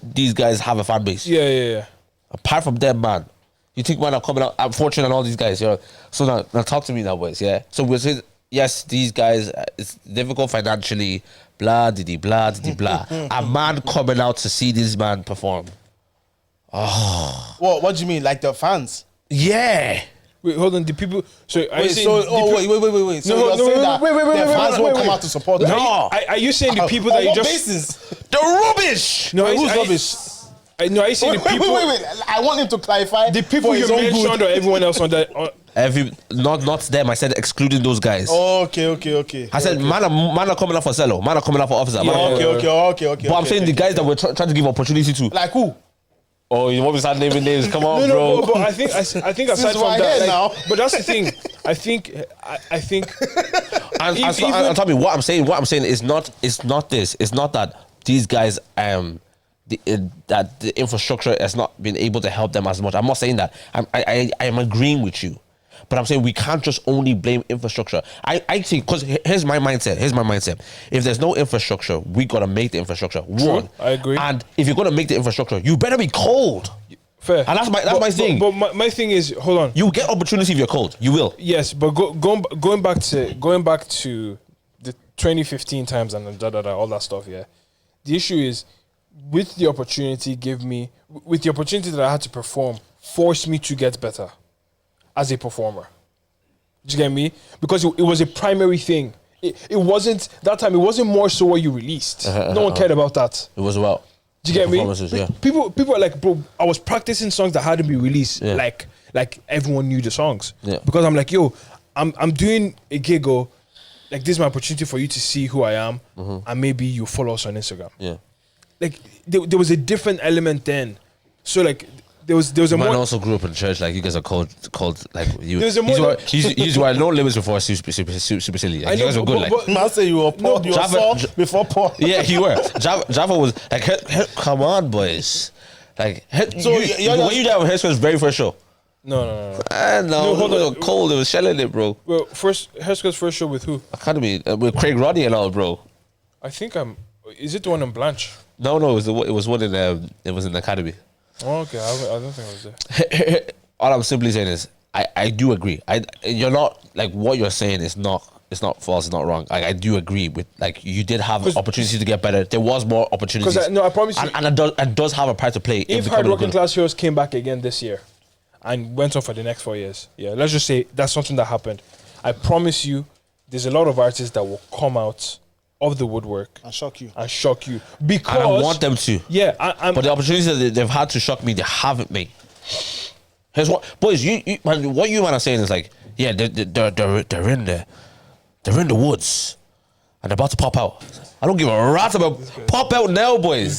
these guys have a fan base. Yeah. Apart from them, man, you think man are coming out? I'm Fortune and all these guys. You know, so now talk to me that way. Yeah. So we're saying yes, these guys. It's difficult financially. Blah diddy blah diddy blah. A man coming out to see this man perform. Oh. What do you mean? Like the fans? Yeah. Wait, hold on. The people. So wait. So you're saying that the fans won't come out to support them? No. Are you saying the people that you just basis? The rubbish? No, who's rubbish? No, are you saying the people? Wait. I want him to clarify. The people you mentioned or everyone else on that? Not them. I said excluding those guys. Okay. I said man are coming out for cello. Man are coming out for officer. Okay. But I'm saying the guys that we're trying to give opportunity to. Like who? Oh, you want me to start naming names? Come on, bro. But I think aside from that, but that's the thing. I think. And tell me what I'm saying. What I'm saying is not. It's not this. It's not that these guys that the infrastructure has not been able to help them as much. I'm not saying that. I am agreeing with you. But I'm saying we can't just only blame infrastructure. I think, because here's my mindset. If there's no infrastructure, we got to make the infrastructure. True, One. I agree. And if you're going to make the infrastructure, you better be cold. Fair. And that's my thing. But my thing is, hold on. You get opportunity if you're cold. You will. Yes, but going back to the 2015 times and all that stuff, yeah. The issue is, with the opportunity that I had to perform, forced me to get better as a performer. Do you get me? Because it was a primary thing. It wasn't that time. It wasn't more so what you released. No one cared about that. It was about. Do you get me? Yeah. People are like, bro, I was practicing songs that hadn't been released. Yeah. Like everyone knew the songs. Yeah. Because I'm like, yo, I'm doing a gig, like, this is my opportunity for you to see who I am, and maybe you follow us on Instagram. Yeah. Like there was a different element then. So like there was a man more. Also grew up in church. Like, you guys are called like you. There's a more. You were no limits before super silly. Like, you guys were good. Like, man, say you were Paul. You were Saul before Paul. Yeah, you were. Java was like, come on, boys. Like, so when you did Hairspell's very first show. No. No, hold on. It was cold. It was shelling it, bro. Well, Hairspell's first show with who? Academy with Craig Roddy and all, bro. I think is it the one in Blanche? No, it was one in it was in the Academy. Oh, okay. I don't think I was there. All I'm simply saying is I do agree. You're not, like, what you're saying is not false, it's not wrong. I do agree with, like, you did have opportunity to get better. There was more opportunities. I promise you. And it does have a part to play. If Hard Working Class Heroes came back again this year and went on for the next 4 years, yeah, let's just say that's something that happened. I promise you, there's a lot of artists that will come out of the woodwork and shock you because, and I want them to. Yeah, but the opportunities that they've had to shock me, they haven't made. Here's what, boys. What you man are saying is like, yeah, they're in the woods and they're about to pop out. I don't give a rat about pop out now, boys.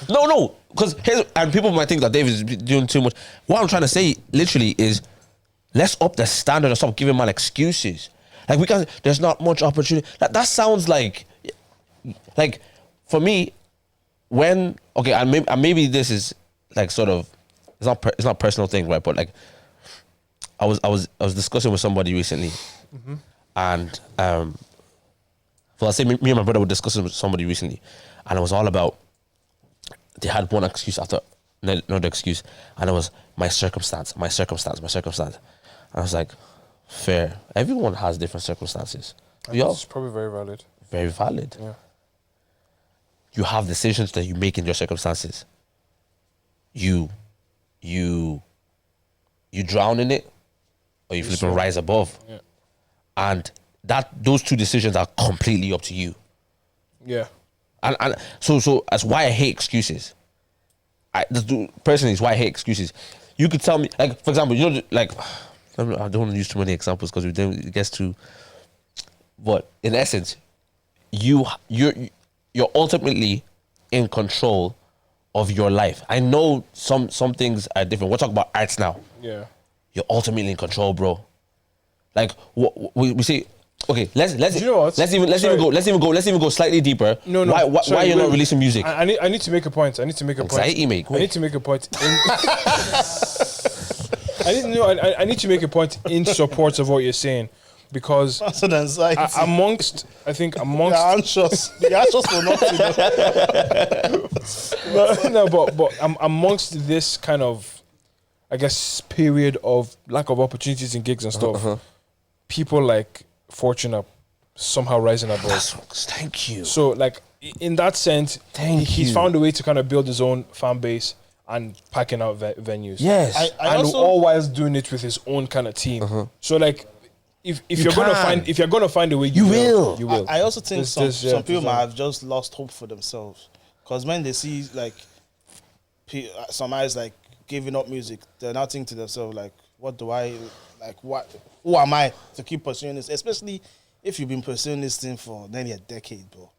No, because and people might think that Dave is doing too much. What I'm trying to say, literally, is let's up the standard and stop giving man excuses. Like, there's not much opportunity. That sounds like for me, and maybe this is like sort of, it's not a personal thing, right? But like, I was discussing with somebody recently, and well, I say me and my brother were discussing with somebody recently, and it was all about, they had one excuse after another excuse, and it was my circumstance. And I was like, fair. Everyone has different circumstances. It's probably very valid. Very valid. Yeah. You have decisions that you make in your circumstances. You drown in it, or you flip and rise above. Yeah. And those two decisions are completely up to you. Yeah. And so that's why I hate excuses. Personally, it's why I hate excuses. You could tell me, like, for example, like, I don't want to use too many examples because it gets too. But in essence, you're ultimately in control of your life. I know some things are different. We're talking about arts now. Yeah. You're ultimately in control, bro. Like, we say, okay, let's you know what? Let's even go slightly deeper. No. Why you're not releasing music? I need to make a point. Anxiety, mate. I need to make a point. I need to make a point in support of what you're saying, because that's an anxiety. amongst you're anxious. You're anxious for nothing. No, but amongst this kind of, I guess, period of lack of opportunities in gigs and stuff, people like Fortune are somehow rising above. Thank you. So, like, in that sense, he's found a way to kind of build his own fan base and packing out venues. Yes, and also, all whilst doing it with his own kind of team. So, like, if you're gonna find a way, you will. I also think some people might have just lost hope for themselves, because when they see, like, some eyes like giving up music, they're now thinking to themselves, like, what do I like? Who am I to keep pursuing this? Especially if you've been pursuing this thing for nearly a decade, bro.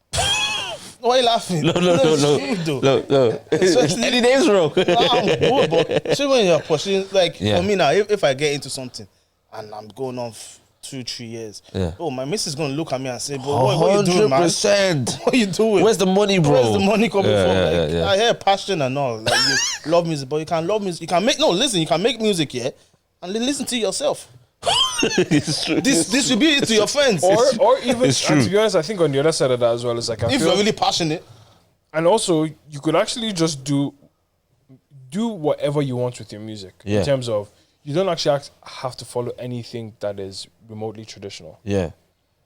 Why are you laughing? No. Any names, bro? I'm good, but see, when you're pursuing, like, for me now, if I get into something and I'm going on 2-3 years. Yeah. Oh, my missus is gonna look at me and say, "But what are you doing, man? 100%. What are you doing? Where's the money, bro? Where's the money coming from? Like, yeah. I hear passion and all. Like, you love music, but you can love music. You can make you can make music, yeah, and listen to yourself. It's true. Distribute it to your friends. Or even, It's true. and to be honest, I think on the other side of that as well, it's like, if you're really passionate, and also you could actually just do whatever you want with your music. Yeah. In terms of, you don't actually have to follow anything that is remotely traditional. Yeah.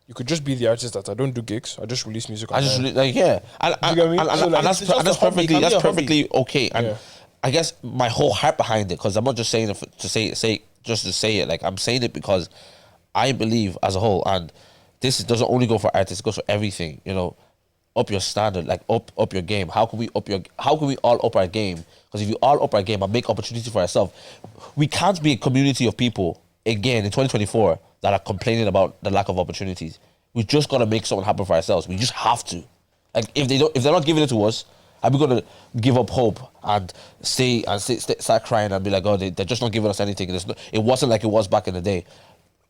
You could just be the artist that I don't do gigs. I just release music. I just online. like, yeah, and You get me? So, like, that's it's just a hobby. It can be that's a hobby. perfectly okay. And Yeah. I guess my whole heart behind it, because I'm not just saying it to say just to say it. Like, I'm saying it because I believe as a whole, and this doesn't only go for artists; it goes for everything. You know, up your standard, like up your game. How can we all up our game? Because if you all up our game and make opportunity for ourselves, we can't be a community of people again in 2024 that are complaining about the lack of opportunities. We just gotta make something happen for ourselves. We just have to. Like, if they're not giving it to us, are we gonna give up hope and start crying and be like, oh, they're just not giving us anything? It wasn't like it was back in the day.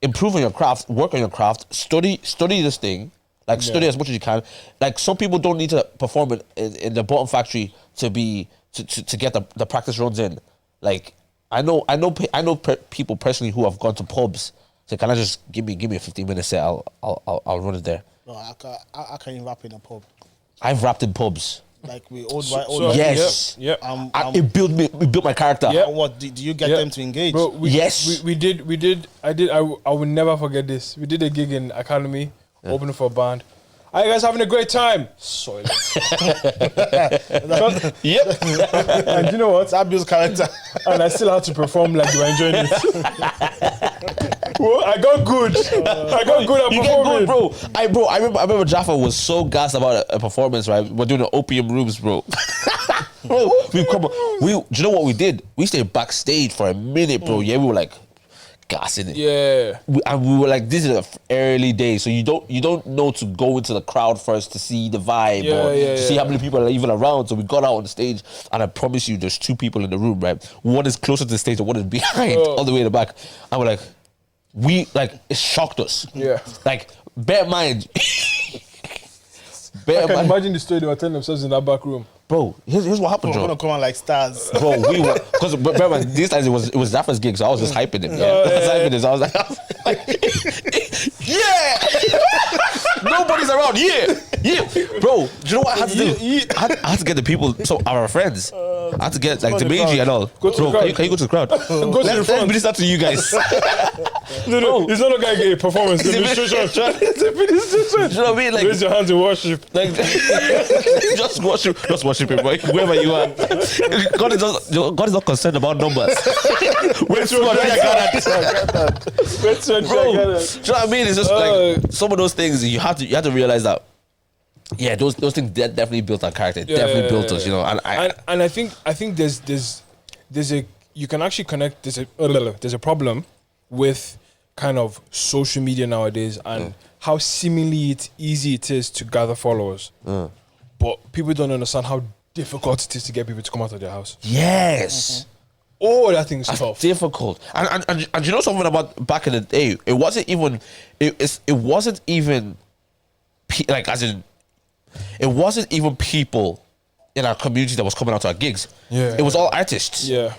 Improve on your craft, work on your craft, study this thing. Like, study as much as you can. Like, some people don't need to perform in the bottom factory to get the practice runs in. Like, I know people personally who have gone to pubs. So, can I just give me a 15-minute set? I'll run it there. no, I can't even rap in a pub. I've rapped in pubs. Like we old Yes. Yep. It built my character. Yeah. What do you get Yeah. them to engage? Bro, Yes. we did. I will never forget this. We did a gig in Academy, opening for a band. Are you guys having a great time? Soilent. Yep. And you know what? It's Abiel's character. And I still had to perform like you were enjoying it. Well, I got good. I got good at You get performing. good, bro. I remember Jaffa was so gassed about a performance, right? We're doing the opium rooms, bro. Bro, do you know what we did? We stayed backstage for a minute, bro. Yeah, we were like gassing it. Yeah. And we were like, this is the early days, so you don't know to go into the crowd first to see the vibe or to see how many people are even around. So we got out on the stage, and I promise you, there's 2 people in the room, right? One is closer to the stage, and one is behind, all the way in the back. And we're like, it shocked us. Yeah. Like, bear in mind. I can imagine the story they were telling themselves in that back room. Bro, here's what happened, We're Joe. gonna come on like stars. Bro, we were, because remember, these times it was Zaffa's gig, so I was just hyping him. Yeah, I was hyping him. So I was like, yeah, nobody's around. Yeah, bro. Do you know what I had to do? I had to get the people, so our friends. I had to get like Dimeji and all. Go to the crowd. Can you go to the crowd? Go to the Let front. me listen to you guys. No, it's not a guy get a performance. It's administration. It's administration. Do you know what I mean? Like, Raise your hands in worship. like just worship him, boy. Wherever you are. God is not concerned about numbers. Where's what I got at? Bro, do you know what I mean? It's just like some of those things you have to realize that. Yeah, those things definitely built our character. Definitely built us, you know. And I think there's a, you can actually connect. There's a problem with kind of social media nowadays and how seemingly easy it is to gather followers, but people don't understand how difficult it is to get people to come out of their house. yes. Oh, that thing's tough. Difficult. And you know something about back in the day? It wasn't even like, as in, it wasn't even people in our community that was coming out to our gigs. Yeah. It was all artists. Yeah.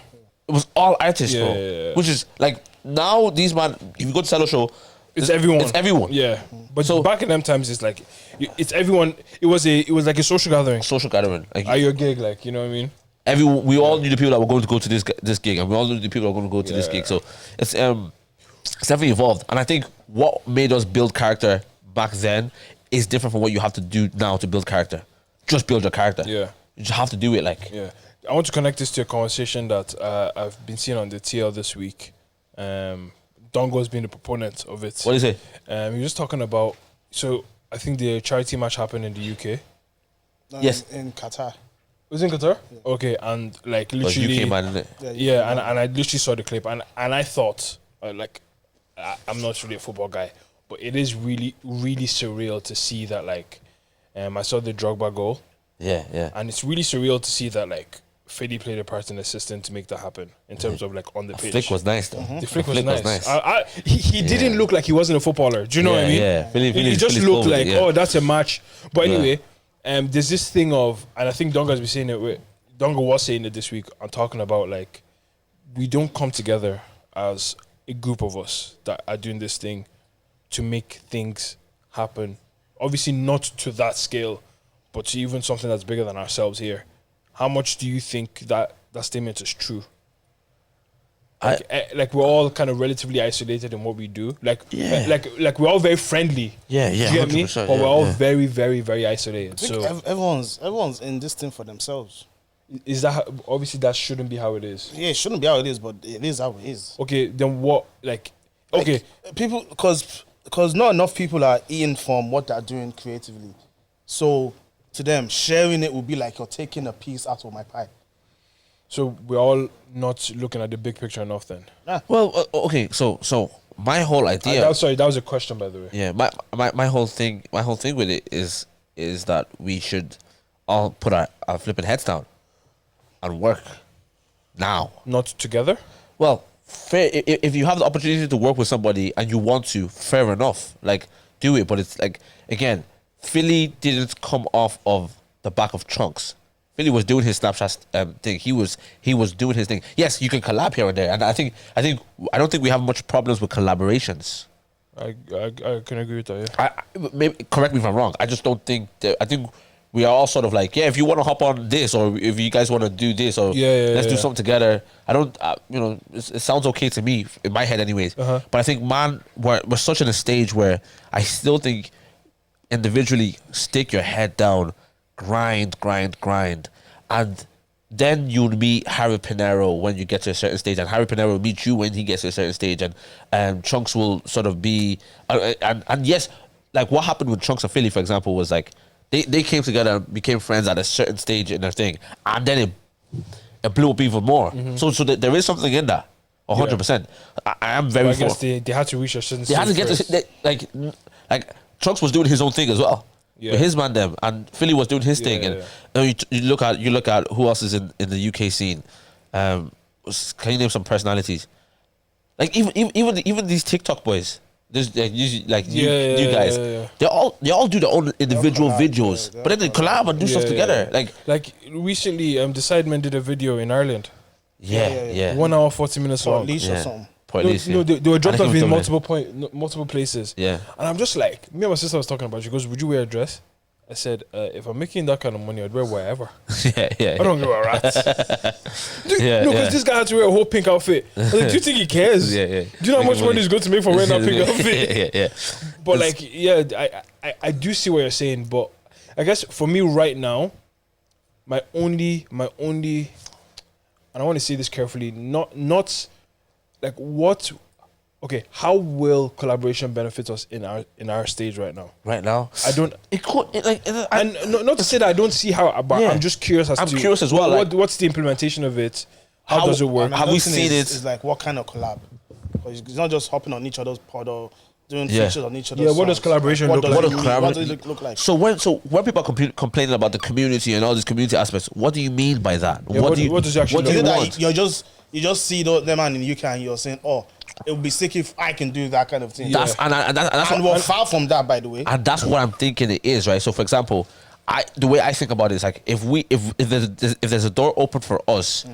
It was all artists, Yeah, bro. yeah. Which is like, now these man, if you go to Cello Show, It's everyone. It's everyone. Yeah. But So- back in them times, it's like, it's everyone. It was like a social gathering. Social gathering. Like, At your gig, like, you know what I mean? everyone, we all knew the people that were going to go to this gig, and we all knew the people that were going to go to this gig. So it's definitely evolved. And I think what made us build character back then is different from what you have to do now to build character. Just build your character. Yeah. You just have to do it. Like, Yeah. I want to connect this to a conversation that I've been seeing on the TL this week. Dongo's been the proponent of it. what is it? He was talking about, so I think the charity match happened in the UK. Yes. In Qatar. Was it in Qatar? Okay, and like Because literally, UK man, innit? yeah, and I literally saw the clip, and I thought, I'm not really a football guy, but it is really, really surreal to see that, like, I saw the Drogba goal, Yeah, yeah. and it's really surreal to see that, like, Freddy played a part in assisting to make that happen in terms of like on the pitch. Flick was nice though. The flick was nice. He didn't look like he wasn't a footballer. Do you know what I mean? Yeah, He just looked like, oh, that's a match. But anyway, there's this thing of, and I think Donga's been saying it. Donga was saying it this week. I'm talking about like, we don't come together as a group of us that are doing this thing to make things happen. Obviously not to that scale, but to even something that's bigger than ourselves here. How much do you think that statement is true? Like we're all kind of relatively isolated in what we do. Like we're all very friendly. Yeah. Do you get me? But we're all very, very, very isolated. I think everyone's in this thing for themselves. Is that obviously that shouldn't be how it is? Yeah, it shouldn't be how it is, but it is how it is. Okay, then what? People, because not enough people are eating from what they're doing creatively. So to them, sharing it will be like you're taking a piece out of my pie. So we're all not looking at the big picture enough then. Well, okay. So my whole idea. That was a question, by the way. Yeah, my whole thing with it is that we should all put our flipping heads down and work now. Not together? Well, fair. If you have the opportunity to work with somebody and you want to, fair enough. Like, do it. But it's like, again, Philly didn't come off of the back of Chunks. Philly was doing his Snapchat thing. He was doing his thing. Yes, you can collab here and there, and I don't think we have much problems with collaborations. I can agree with that. Yeah. Maybe correct me if I'm wrong. I just don't think that. I think we are all sort of like, if you want to hop on this, or if you guys want to do this, or let's do something together. I don't, it sounds okay to me in my head, anyways. But I think, man, we're such in a stage where I still think individually, stick your head down, grind, and then you'll meet Harry Pinero when you get to a certain stage, and Harry Pinero will meet you when he gets to a certain stage, and Chunks will sort of be, and yes, like what happened with Chunks and Philly, for example, was like they came together and became friends at a certain stage in their thing, and then it blew up even more. So there is something in that, 100%. I am very. I guess they had to reach a certain stage. They had to get to like Chunks was doing his own thing as well. Yeah. With his man them, and Philly was doing his thing, and you look at who else is in the UK scene. Can you name some personalities? Like even these TikTok boys. There's you guys. They all do their own individual videos, but then they collab and do stuff together. Like recently, the Sidemen did a video in Ireland. Yeah. 1 hour 40 minutes long. Or something. They were dropped off in multiple places. Yeah. And I'm just like, me and my sister was talking about it. She goes, would you wear a dress? I said, if I'm making that kind of money, I'd wear whatever. Yeah. I don't give a rat's. Because this guy had to wear a whole pink outfit. I was like, do you think he cares? Yeah. Do you know how much money he's going to make for wearing that pink outfit? Yeah. But I do see what you're saying. But I guess for me right now, my only, and I want to say this carefully, not like what. Okay, how will collaboration benefit us in our stage right now? Right now, I don't. It could and not to say that I don't see how, but I'm just curious as to. I'm curious as well. What's the implementation of it? How does it work? Have we seen it? It's like what kind of collab? Because it's not just hopping on each other's pod or doing features on each other's. Yeah, what does collaboration look like? What does it look like? So when people are complaining about the community and all these community aspects, what do you mean by that? Yeah, what does it actually look like? Want? You just see them man in the UK and you're saying, oh, it would be sick if I can do that kind of thing. And we're far from that, by the way. And that's what I'm thinking it is, right? So, for example, the way I think about it is like if there's a door open for us,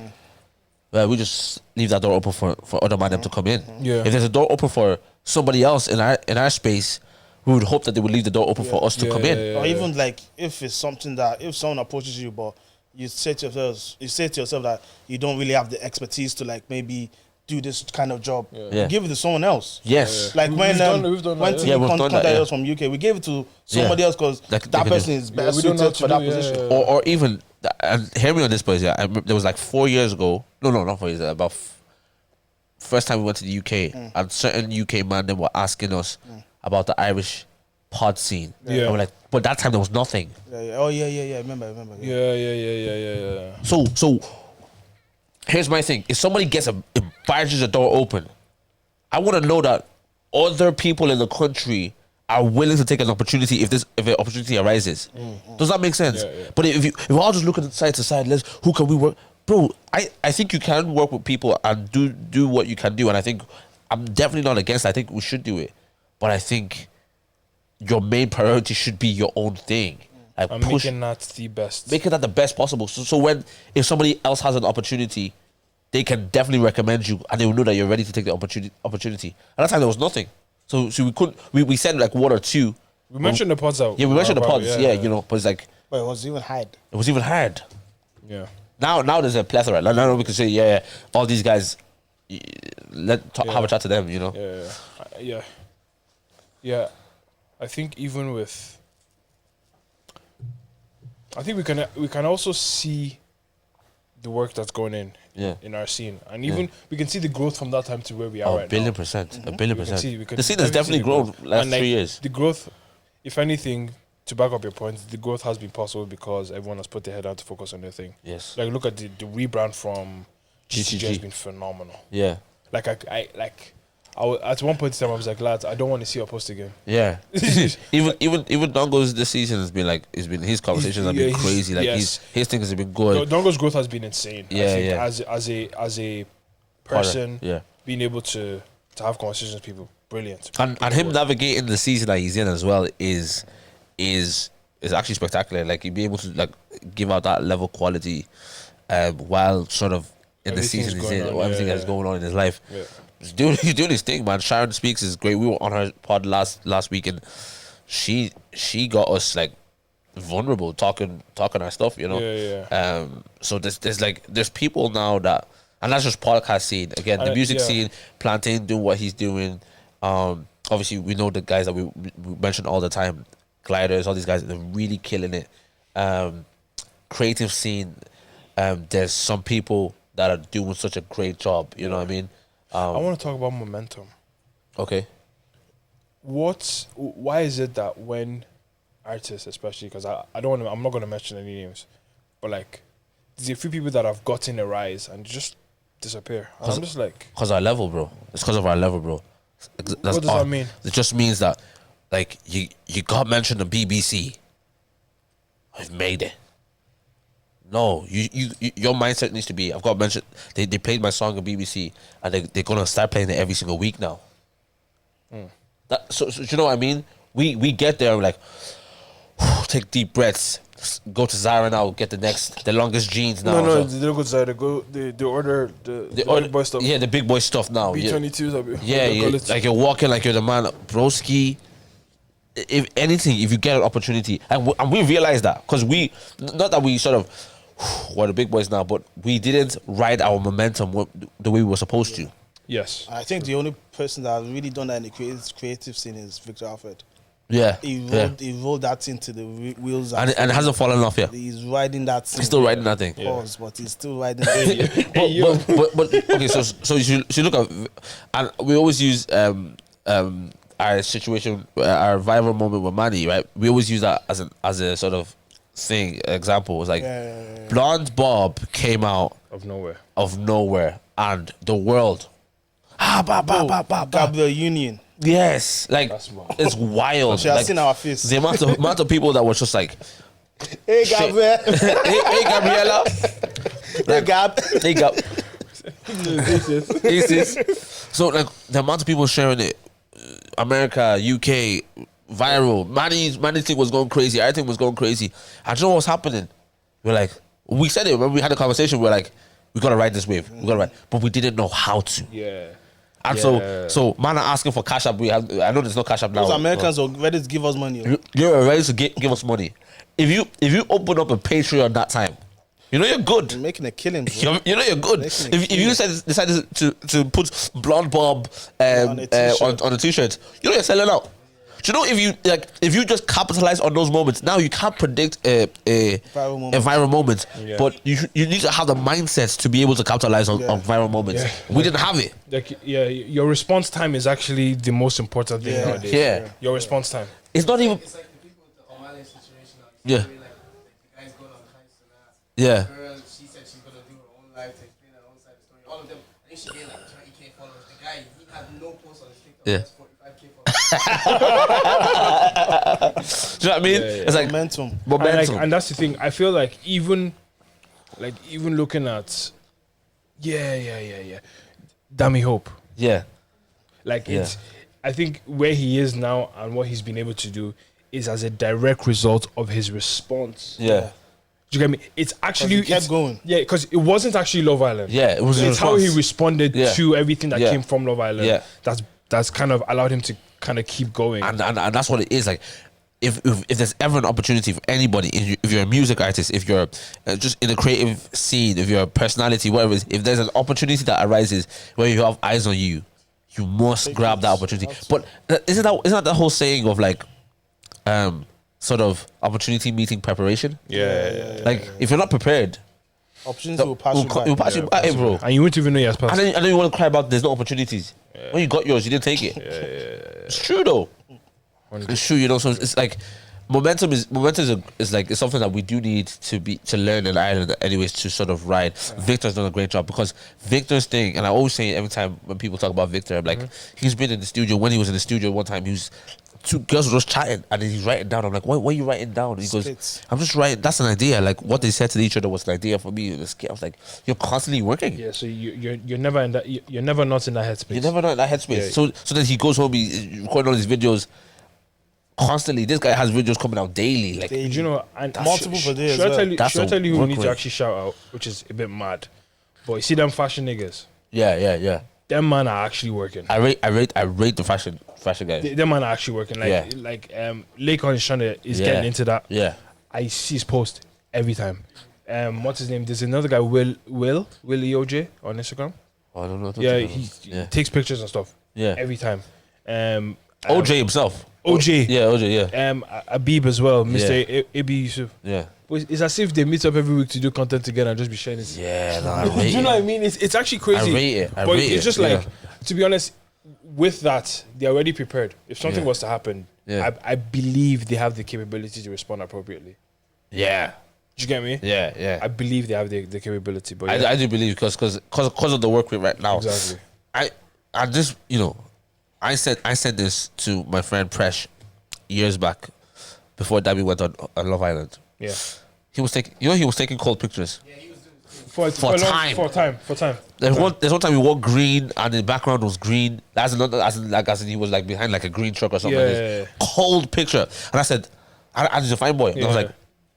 well, we just leave that door open for other man them to come in. Yeah. If there's a door open for somebody else in our space, we would hope that they would leave the door open for us to come in. Or even like if it's something that if someone approaches you, but you say to yourself that you don't really have the expertise to like maybe do this kind of job. Give it to someone else. Yes. Like when contacted us from UK, we gave it to somebody else because that person is better suited for that position. Or even, and hear me on this, boys. Yeah, there was like 4 years ago. No, not 4 years. About first time we went to the UK, and certain UK man then were asking us about the Irish pod scene. And we're like, but that time there was nothing. Oh yeah. I remember. Yeah. So here's my thing: if somebody barges a door open, I want to know that other people in the country are willing to take an opportunity if an opportunity arises. Does that make sense? But if we're all just looking side to side, who can we work? bro, I think you can work with people and do what you can do, and I think I'm definitely not against it. I think we should do it, but I think your main priority should be your own thing. Like I'm making that the best. Making that the best possible. So if somebody else has an opportunity, they can definitely recommend you, and they will know that you're ready to take the opportunity. At that time, there was nothing. So we couldn't. We said like one or two. We mentioned the pods out. Yeah, we mentioned the pods. Yeah, you know, but it's like. But it was even hard. It was even hard. Yeah. Now there's a plethora. Now we can say, yeah, all these guys, have a chat to them, you know. Yeah. I think even with, I think we can also see the work that's going in our scene, and even we can see the growth from that time to where we are right now. A billion percent. We can The scene has definitely grown last 3 years. The growth, if anything, to back up your point, the growth has been possible because everyone has put their head down to focus on their thing. Yes. Like look at the rebrand from GCG has been phenomenal. Yeah. Like I at one point in time I was like, lads, I don't want to see your post again. Yeah. even Dongo's this season has been like his conversations have been crazy. Like his things have been good. Dongo's growth has been insane. Yeah, I think as a person, being able to have conversations with people, brilliant. And him navigating the season that he's in as well is actually spectacular. Like he'd be able to like give out that level quality while sort of in the season he's in, or everything that's going on in his life. Yeah. He's doing his thing, man. Sharon Speaks is great. We were on her pod last week, and she got us like vulnerable, talking our stuff, you know. Yeah. So there's people now that, and that's just podcast scene. Again, the music scene, Plantain doing what he's doing. Obviously we know the guys that we mention all the time, Gliders, all these guys, they're really killing it. Creative scene, there's some people that are doing such a great job, you know what I mean? I want to talk about momentum. Okay. Why is it that when artists, especially, because I'm not going to mention any names, but like there's a few people that have gotten a rise and just disappear. And I'm just like, because our level, bro. It's because of our level, bro. What does that mean? It just means that like you got mentioned on BBC. I've made it. No, your mindset needs to be, I've got mentioned, they played my song on BBC and they're gonna start playing it every single week now. So you know what I mean? We get there and we're like, take deep breaths, go to Zara now, get the longest jeans now. No, they don't go to Zara, they order the big boy stuff. Yeah, the big boy stuff now. B22s. Yeah, like you're walking like you're the man, broski. If anything, if you get an opportunity, and we realize that, because not that we sort of we're the big boys now, but we didn't ride our momentum the way we were supposed to. Yes. I think the only person that has really done that in the creative scene is Victor Alfred. Yeah. He rolled that thing to the wheels. And it hasn't fallen off yet. He's riding that thing. He's still riding that thing. Pause, but he's still riding that thing. But okay, so you should look at, and we always use our situation, our viral moment with Manny, right? We always use that as a sort of thing, example. It's like Blonde Bob came out of nowhere and the world Gabriel Union. Yes, like it's wild. She has seen our face. The amount of people that was just like, hey Gabriel, hey Gabriella, hey Gab. So like the amount of people sharing it, America, UK, viral. Manny's thing was going crazy. Everything was going crazy. I don't know what's happening. We said it when we had a conversation. We're like, we gotta ride this wave. We gotta ride, but we didn't know how to. Yeah. And so man are asking for cash up. I know there's no cash up now. Those Americans are ready to give us money. You're ready to give us money. If you open up a Patreon that time, you know you're good. You're making a killing, bro. You know you're good. If you decided to put Blonde Bob on a t-shirt, you know you're selling out. Do you know if you just capitalize on those moments, now you can't predict a viral moment, but you need to have the mindset to be able to capitalize on viral moments. Yeah. We didn't have it. Like your response time is actually the most important thing nowadays. Yeah. Your response time. It's not even. It's like the people with the O'Malley situation now. Yeah. Like the guys going on heists and that. Yeah. The girl, she said she's gonna do her own life to explain her own side of the story. All of them, I think she gained like 20K followers. The guy, he had no posts on his TikTok. Yeah. That's 45K followers. Do you know what I mean? Yeah. It's like momentum. And that's the thing. I feel like even Like even looking at, yeah. Dammy Hope. Yeah. Like Yeah. it's, I think where he is now and what he's been able to do is as a direct result of his response. Yeah. Do you get me? It's actually he kept going. Yeah, because it wasn't actually Love Island. Yeah, it was his It's how he response. responded Yeah. to everything that Yeah. came from Love Island. Yeah. That's kind of allowed him to kind of keep going. And that's what it is. Like, if there's ever an opportunity for anybody, if you're a music artist, if you're just in the creative scene, if you're a personality, whatever it is, if there's an opportunity that arises where you have eyes on you, you must grab that opportunity. But isn't that the whole saying of like, sort of opportunity meeting preparation? yeah. Like, if you're not prepared, Opportunity will pass you by. It will pass you by, bro. And you won't even know he has passed. And then you want to cry about there's no opportunities. When you got yours, you didn't take it. It's true though. It's true, you know. So it's like momentum is like it's something that we do need to learn in Ireland, anyways, to sort of ride. Victor's done a great job because Victor's thing, and I always say it every time when people talk about Victor, I'm like, he's been in the studio. When he was in the studio one time, he was. Two girls were just chatting and then he's writing down. I'm like, what are you writing down? He goes, I'm just writing. That's an idea. Like what they said to each other was an idea for me. I was like, you're constantly working. Yeah, so you're never in that. You're never not in that headspace. You're never not in that headspace. Yeah. So then he goes home. He's recording all these videos constantly. This guy has videos coming out daily. Like, Do you know? And Multiple per day as Should I well. tell you? That's Should I a tell you who we work need to rate. actually shout out, which is a bit mad, but you see them fashion niggas. yeah. Them man are actually working. I rate the fashion guys. Them man are actually working. Like Lakon is getting into that. Yeah. I see his post every time. What's his name? There's another guy, Willie OJ on Instagram. Oh, I don't know. Yeah, he takes pictures and stuff. Yeah. Every time. OJ himself. OJ. Yeah, OJ. Yeah. Abib as well, Mr. Ibi Yusuf. Yeah. But it's as if they meet up every week to do content together and just be sharing it. Yeah. No, I Do rate you know what I it. mean? It's actually crazy. I rate it. I but rate it's it, just like, yeah. to be honest, with that, they're already prepared. If something Yeah. was to happen, Yeah. I believe they have the capability to respond appropriately. Yeah. Do you get me? Yeah. I believe they have the capability. But I do believe because of the work rate right now. Exactly. I just, you know, I said this to my friend Presh years back before Dabby went on Love Island. Yeah. He was taking cold pictures. Yeah, he was doing For time. For time. There's one time we wore green and the background was green. As in he was like behind like a green truck or something. Yeah, like this. yeah. Cold picture. And I said, I was a fine boy. And I was Yeah. like,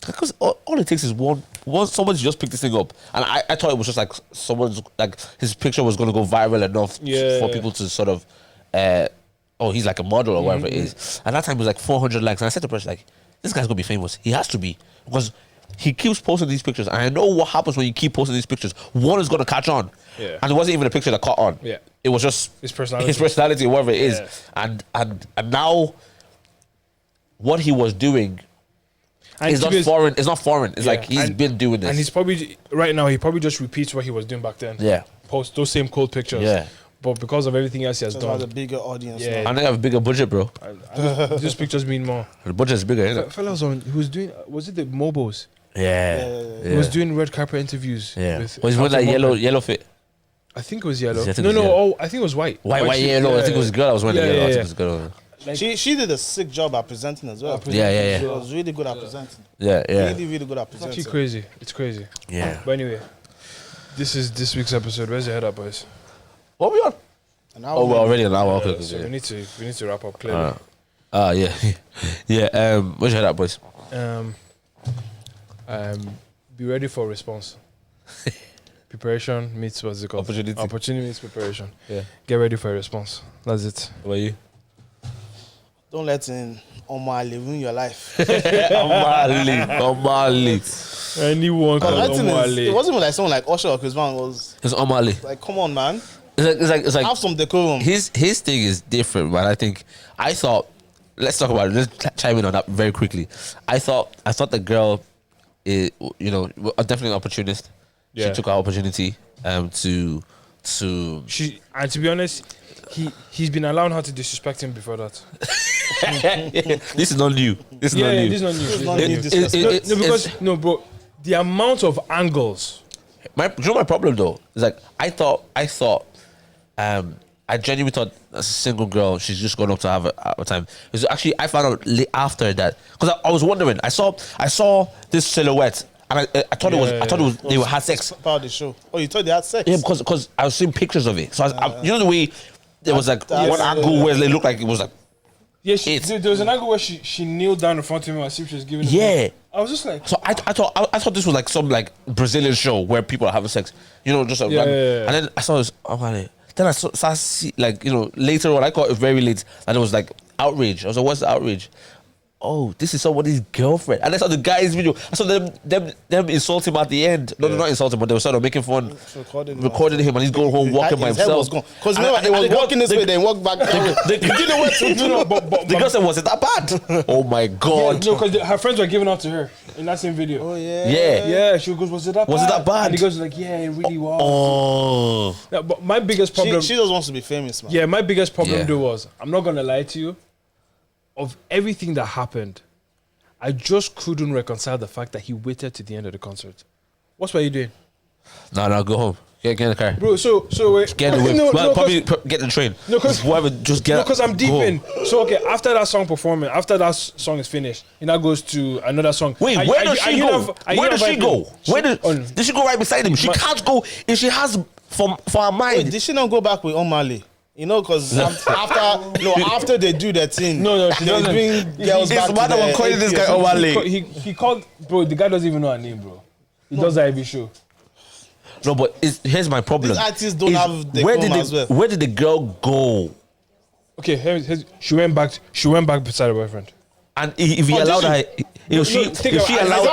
because all it takes is one someone to just pick this thing up. And I thought it was just like someone's like his picture was gonna go viral enough Yeah. for people to sort of he's like a model or whatever it is. And that time it was like 400 likes. And I said to Presh, like, this guy's gonna be famous. He has to be. Because he keeps posting these pictures, and I know what happens when you keep posting these pictures. One is gonna catch on, Yeah. and it wasn't even a picture that caught on. Yeah. It was just His personality. whatever it is. Yeah. And now, what he was doing And is to not be- foreign. It's not foreign. It's Yeah. like he's And- been doing this. And he's probably right now. He probably just repeats what he was doing back then. Yeah. Post those same cold pictures. Yeah. But because of everything else he has That's why the done, bigger audience. Yeah. now. and they have a bigger budget, bro. these pictures mean more. The budget is bigger, isn't it? Fellas on who was doing was it the Mobos? Yeah. He was doing red carpet interviews. Yeah. With Was he with that Captain yellow Morgan. fit? I think it was yellow. Yeah, I think No, it was no. yellow. Oh, I think it was white. White shit, yellow. I think it was a girl. I was wearing Yeah, yellow. I yeah, think it was a girl. Like, She did a sick job at presenting as well. Yeah. She was really good at presenting. Yeah. Really, really good at it's presenting. actually crazy. It's crazy. Yeah. But anyway, this is this week's episode. Where's your head up, boys? What we on? And now Oh, we're already an hour. Okay. So yeah. we need to wrap up clearly. Yeah. Yeah. Where's your head up, boys? Be ready for response. Preparation meets what's it called? Opportunity. Opportunity meets preparation. Yeah. Get ready for a response. That's it. What are you? don't let in Omar ruin your life. Omali. Anyone can That thing is, it Omale. wasn't even like someone like Usher or Chris Brown was It's Omali. like, come on, man, It's like have some decorum. his thing is different, man. I thought. Let's talk about it. Let's chime in on that very quickly. I thought the girl, is, definitely an opportunist. Yeah. She took her opportunity to She and to be honest, he's been allowing her to disrespect him before that. This is not new. This is not new. this is not new. This is This not is new new. disrespect. No, because no, bro, the amount of angles. Do you know my problem though? It's like I thought I genuinely thought as a single girl she's just going up to have a time. Because actually I found out after that because I was wondering. I saw this silhouette and I thought it was they had sex. Part of the show. Oh, you thought they had sex? Yeah, because I was seeing pictures of it. So you know the way there was like one angle where it looked like it was like. Yeah, there was an angle where she kneeled down in front of him as if she was giving him. Yeah. I was just like. So I thought this was like some like Brazilian show where people are having sex. You know, just like and then I saw this. Then I saw like, you know, later on, I got it very late, and it was like outrage. I was like, what's the outrage? Oh, this is somebody's girlfriend. And I saw the guy's video. I saw them insult him at the end. No, they're not insulting, but they were sort of making fun, recording him, and he's going home walking by himself. Because remember, he was walking this way, then walked back. They didn't know what to do. But the girl said, was it that bad? Oh my God. Yeah, no, because her friends were giving out to her in that same video. Oh, yeah. Yeah. She goes, was it that bad? And he goes like, yeah, it really was. Oh. Yeah, but my biggest problem... She just wants to be famous, man. Yeah, my biggest problem though was, I'm not going to lie to you, of everything that happened, I just couldn't reconcile the fact that he waited to the end of the concert. What were you doing? No, go home. Get in the car. Bro, so wait. Get in the whip. Probably get in the train. No, because whoever just get. No, because I'm deep go. in. So okay, after that song performing, after that song is finished, he now goes to another song. Wait, where does she go? Where does she go? Did she go right beside him? She can't go if she has for her mind. Wait, did she not go back with Omale? You know, because after they do that thing, she they doesn't. bring girls back. It's one calling this guy Omale. He called, bro. The guy doesn't even know her name, bro. He does that every show. No, but here's my problem. These artists don't have the as well. Where did the girl go? Okay, she went back. She went back beside her boyfriend. And if he allowed her, if she allowed,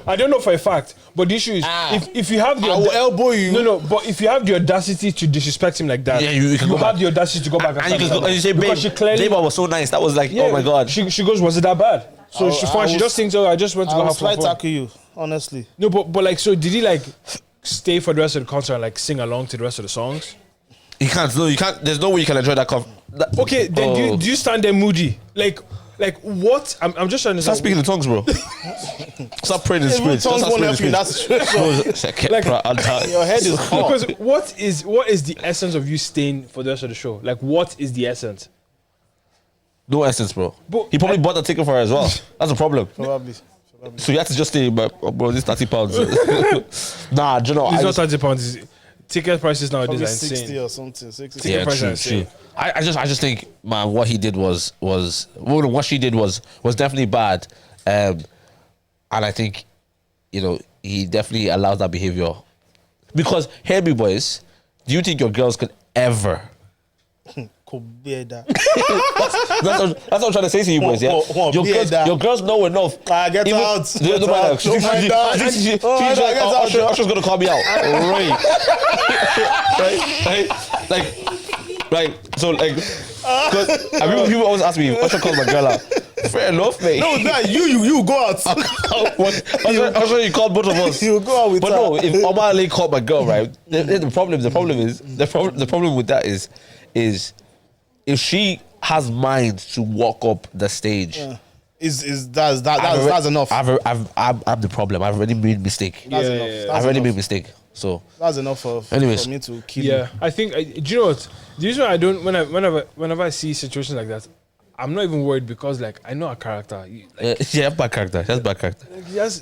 I don't know for a fact. But the issue is, if you have the, I will elbow you. No, but if you have the audacity to disrespect him like that, you can go have back. the audacity to go back and you say, babe, Babe was so nice. That was like, oh my God. She goes, was it that bad? So she just thinks, oh, I just went to go have fun. I will tackle you, honestly. No, but like, so did he like stay for the rest of the concert and like sing along to the rest of the songs? You can't. No, you can't. There's no way you can enjoy that. Okay, then do you stand there moody? Like what? I'm just trying to stop speaking in tongues, bro. Stop praying in the spirit. Tongues won't help you. That's like, your head is hot. Because what is the essence of you staying for the rest of the show? Like, what is the essence? No essence, bro. But he probably bought a ticket for her as well. That's a problem. Probably. So you have to just stay, but bro, this £30. Nah, do you know? It's not £30. Ticket prices nowadays are insane. 60 or something. 60. Ticket prices are insane. I just think, man, what he did what she did was definitely bad, and I think, you know, he definitely allows that behavior. Because hear me, boys, do you think your girls could ever? That's what I'm trying to say to you, boys. Yeah, your girls know enough. Get out. Usher's gonna call me out. Right. So like, I remember people always ask me, Usher calls my girl out. Fair enough, mate. No, you go out. Usher, you called both of us. You go out with her. But no, if Omale called my girl, right? The problem with that is if she has mind to walk up the stage, that's enough. I'm the problem. I've already made mistake. That's enough. I've already made mistake. So that's enough for me to kill you. I think. Do you know what? The reason I don't, whenever I see situations like that, I'm not even worried because like I know her character. Bad character. That's bad character. That's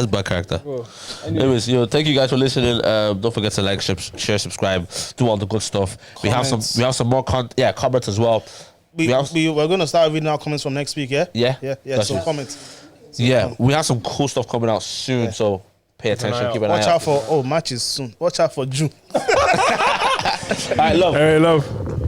bad character. Bro, anyways, thank you guys for listening. Don't forget to like, share, subscribe, do all the good stuff. Comments. We have some more comments as well. We're gonna start reading our comments from next week. Yeah. So comments. We have some cool stuff coming out soon. Yeah. So pay attention. Keep an eye out. Watch out for matches soon. Watch out for June. All right, love. Hey, love.